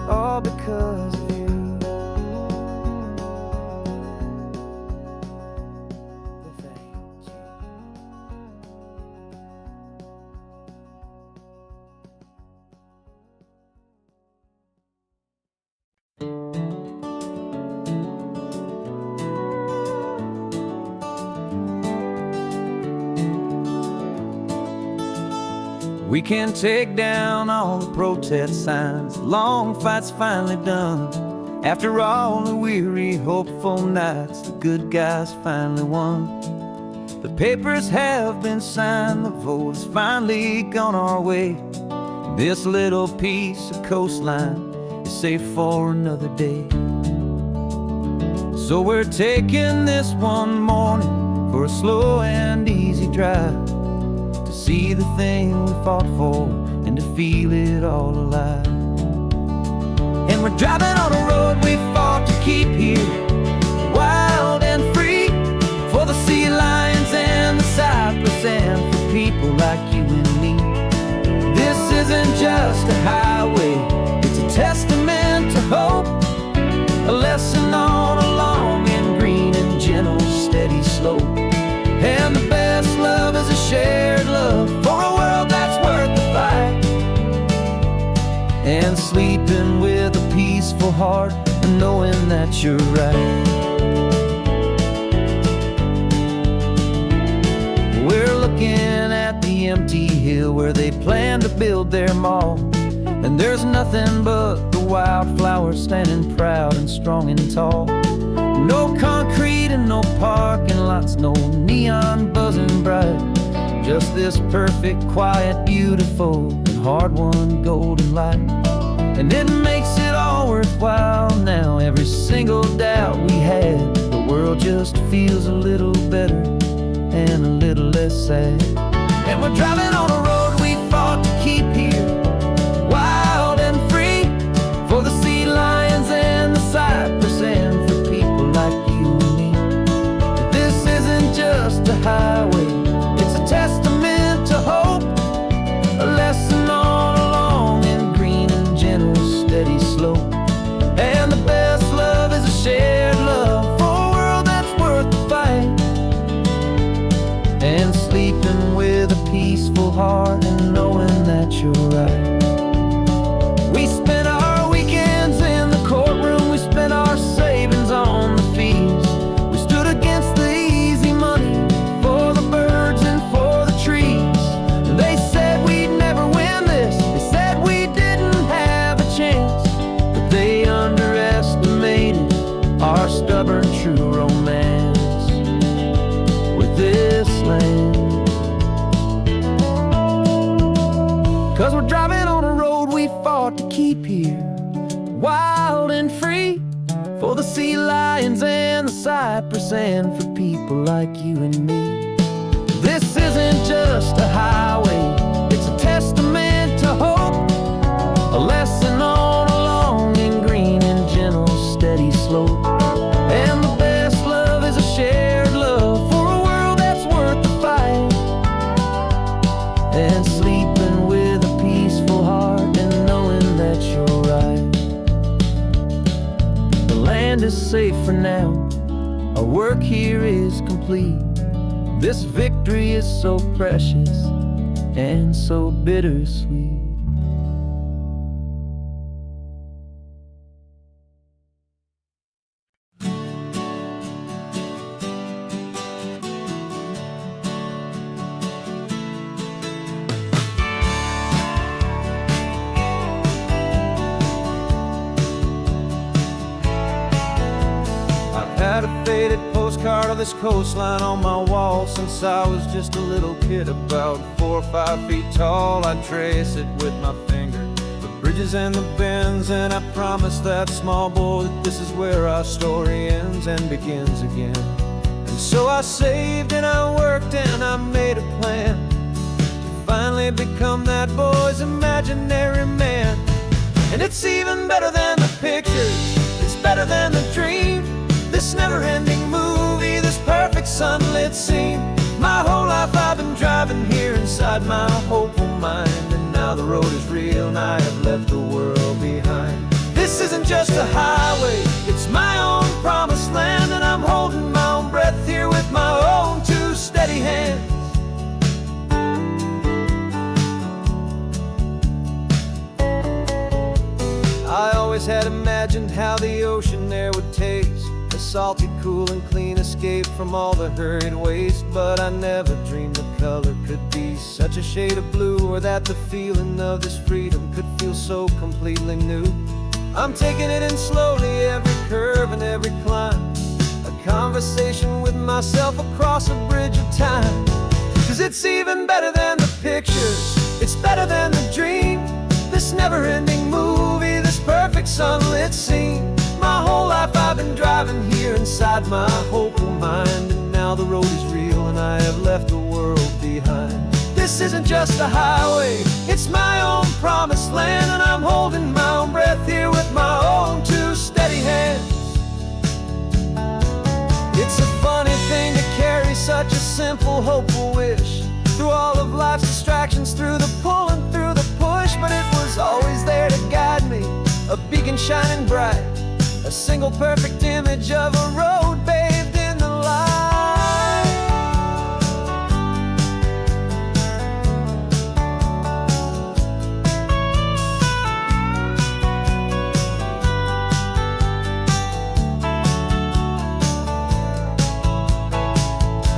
all because of you. Thank you. We can take down all the protest signs, long fight's finally done. After all the weary, hopeful nights, the good guys finally won. The papers have been signed, the vote has finally gone our way. This little piece of coastline is safe for another day. So we're taking this one morning for a slow and easy drive, to see the thing we fought for and to feel it all alive. And we're driving on a road we fought to keep here, wild and free, for the sea lions and the cypress and for people like you and me. This isn't just a highway, it's a testament to hope, a lesson on a long and green and gentle steady slope. And the best love is a shared love for a world that's worth the fight, and sleeping with a peaceful heart and knowing that you're right. We're looking at the empty hill where they plan to build their mall, and there's nothing but the wildflowers standing proud and strong and tall. No concrete and no parking lots, no neon buzzing bright, just this perfect, quiet, beautiful, and hard-won golden light. And it makes it all worthwhile now, every single doubt we had. The world just feels a little better and a little less sad. And we're driving on a road we fought to keep a highway, it's a testament to hope, a lesson on a long and green and gentle steady slope. And the best love is a shared love for a world that's worth the fight, and sleeping with a peaceful heart and knowing that you're right. We spent our weekends in the courtroom, we spent our savings on the fees. We stood against the easy money for the birds and for the trees. And they said we'd never win this, they said we didn't have a chance, but they underestimated our stubborn true romance with this land. 'Cause we're driving on a road we fought to keep here, wild and free, for the sea lions and the cypress and for people like you and me. This isn't just a highway, it's a testament to hope, a lesson on a long and green and gentle steady slope. And the best love is a shared love for a world that's worth the fight, and sleeping with a peaceful heart and knowing that you're right. The land is safe for now, our work here is complete. This victory is so precious and so bittersweet. Had a faded postcard of this coastline on my wall since I was just a little kid, about 4 or 5 feet tall. I trace it with my finger, the bridges and the bends, and I promise that small boy that this is where our story ends and begins again. And so I saved and I worked and I made a plan to finally become that boy's imaginary man. And it's even better than the pictures, it's better than the dream, this never-ending movie, this perfect sunlit scene. My whole life I've been driving here inside my hopeful mind, and now the road is real and I have left the world behind. This isn't just a highway, it's my own promised land, and I'm holding my own breath here with my own 2 steady hands. I always had imagined how the ocean air would taste, a salty, cool and clean escape from all the hurried waste. But I never dreamed the color could be such a shade of blue, or that the feeling of this freedom could feel so completely new. I'm taking it in slowly, every curve and every climb, a conversation with myself across a bridge of time. 'Cause it's even better than the pictures, it's better than the dream, this never-ending movie, this perfect sunlit scene. My whole life I've been driving here inside my hopeful mind, and now the road is real and I have left the world behind. This isn't just a highway, it's my own promised land, and I'm holding my own breath here with my own 2 steady hands. It's a funny thing to carry such a simple, hopeful wish through all of life's distractions, through the pull and through the push, but it was always there to guide me, a beacon shining bright, a single perfect image of a road bathed in the light.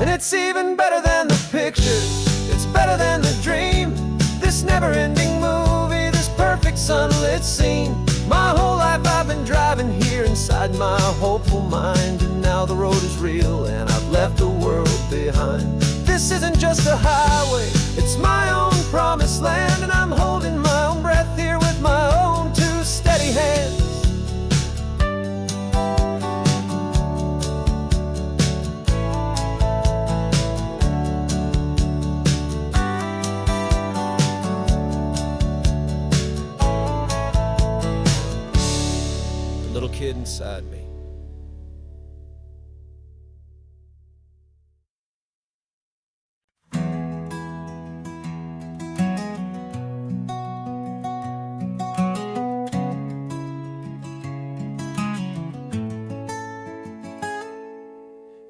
And it's even better than the pictures, it's better than the dream, this never-ending movie, this perfect sunlit scene. My whole life I've been driving here inside my hopeful mind, and now the road is real and I've left the world behind. This isn't just a highway, it's my own promised land, and I'm holding my own breath here with my own 2 steady hands. Little kid inside me.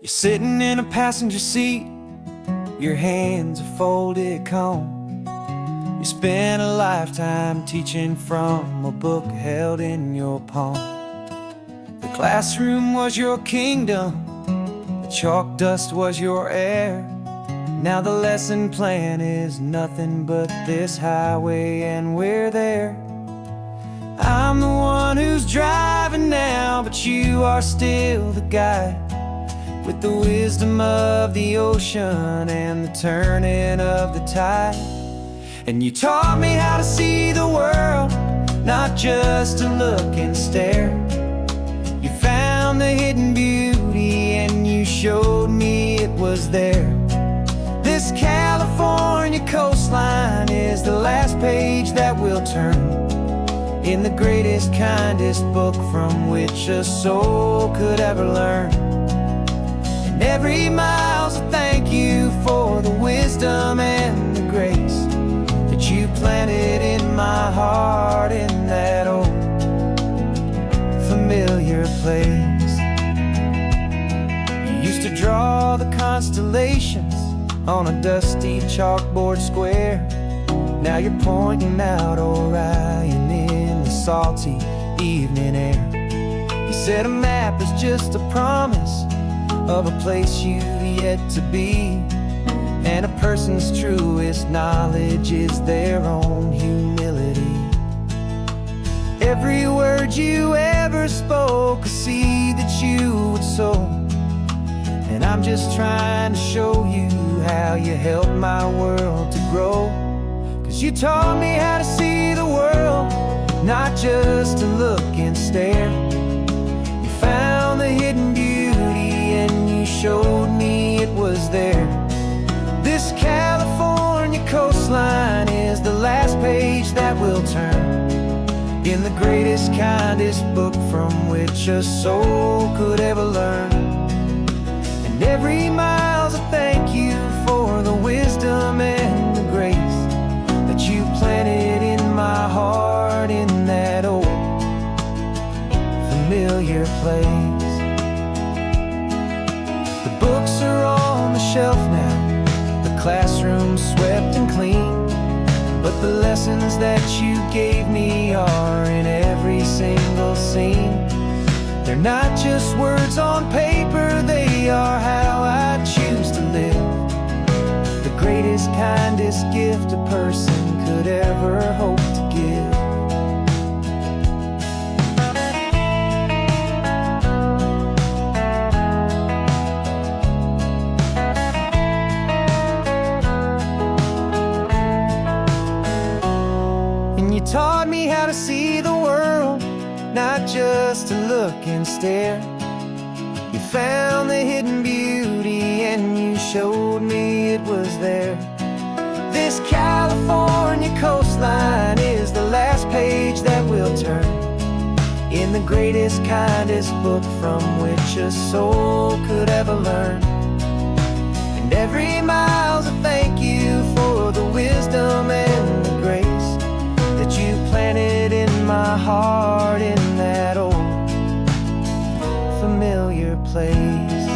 You're sitting in a passenger seat, your hands are folded calm. You spent a lifetime teaching from a book held in your palm. The classroom was your kingdom, the chalk dust was your air. Now the lesson plan is nothing but this highway and we're there. I'm the one who's driving now, but you are still the guide, with the wisdom of the ocean and the turning of the tide. And you taught me how to see the world, not just to look and stare. You found the hidden beauty and you showed me it was there. This California coastline is the last page that we'll turn, in the greatest, kindest book from which a soul could ever learn. And every mile's a thank you for the wisdom and the grace that you planted in my heart in that old familiar place. You used to draw the constellations on a dusty chalkboard square. Now you're pointing out Orion in the salty evening air. You said a map is just a promise of a place you've yet to be, and a person's truest knowledge is their own humility. Every word you ever spoke, a seed that you would sow, and I'm just trying to show you how you helped my world to grow. 'Cause you taught me how to see the world, not just to look and stare. You found the hidden beauty and you showed me it was there. This California coastline is the last page that we'll turn, in the greatest, kindest book from which a soul could ever learn. And every mile's a thank you for the wisdom and the grace that you planted in my heart in that old familiar place. The books are on the shelf now, the classroom swept and clean, but the lessons that you gave me are in every single scene. They're not just words on paper, they are how I choose to live. The greatest, kindest gift a person could ever hope to give. And you taught me how to see the world, not just to look and stare. You found the hidden beauty and you showed me it was there. This California coastline is the last page that we'll turn, in the greatest, kindest book from which a soul could ever learn. And every mile's a thank you for the wisdom and the grace that you planted in my heart in that old familiar place.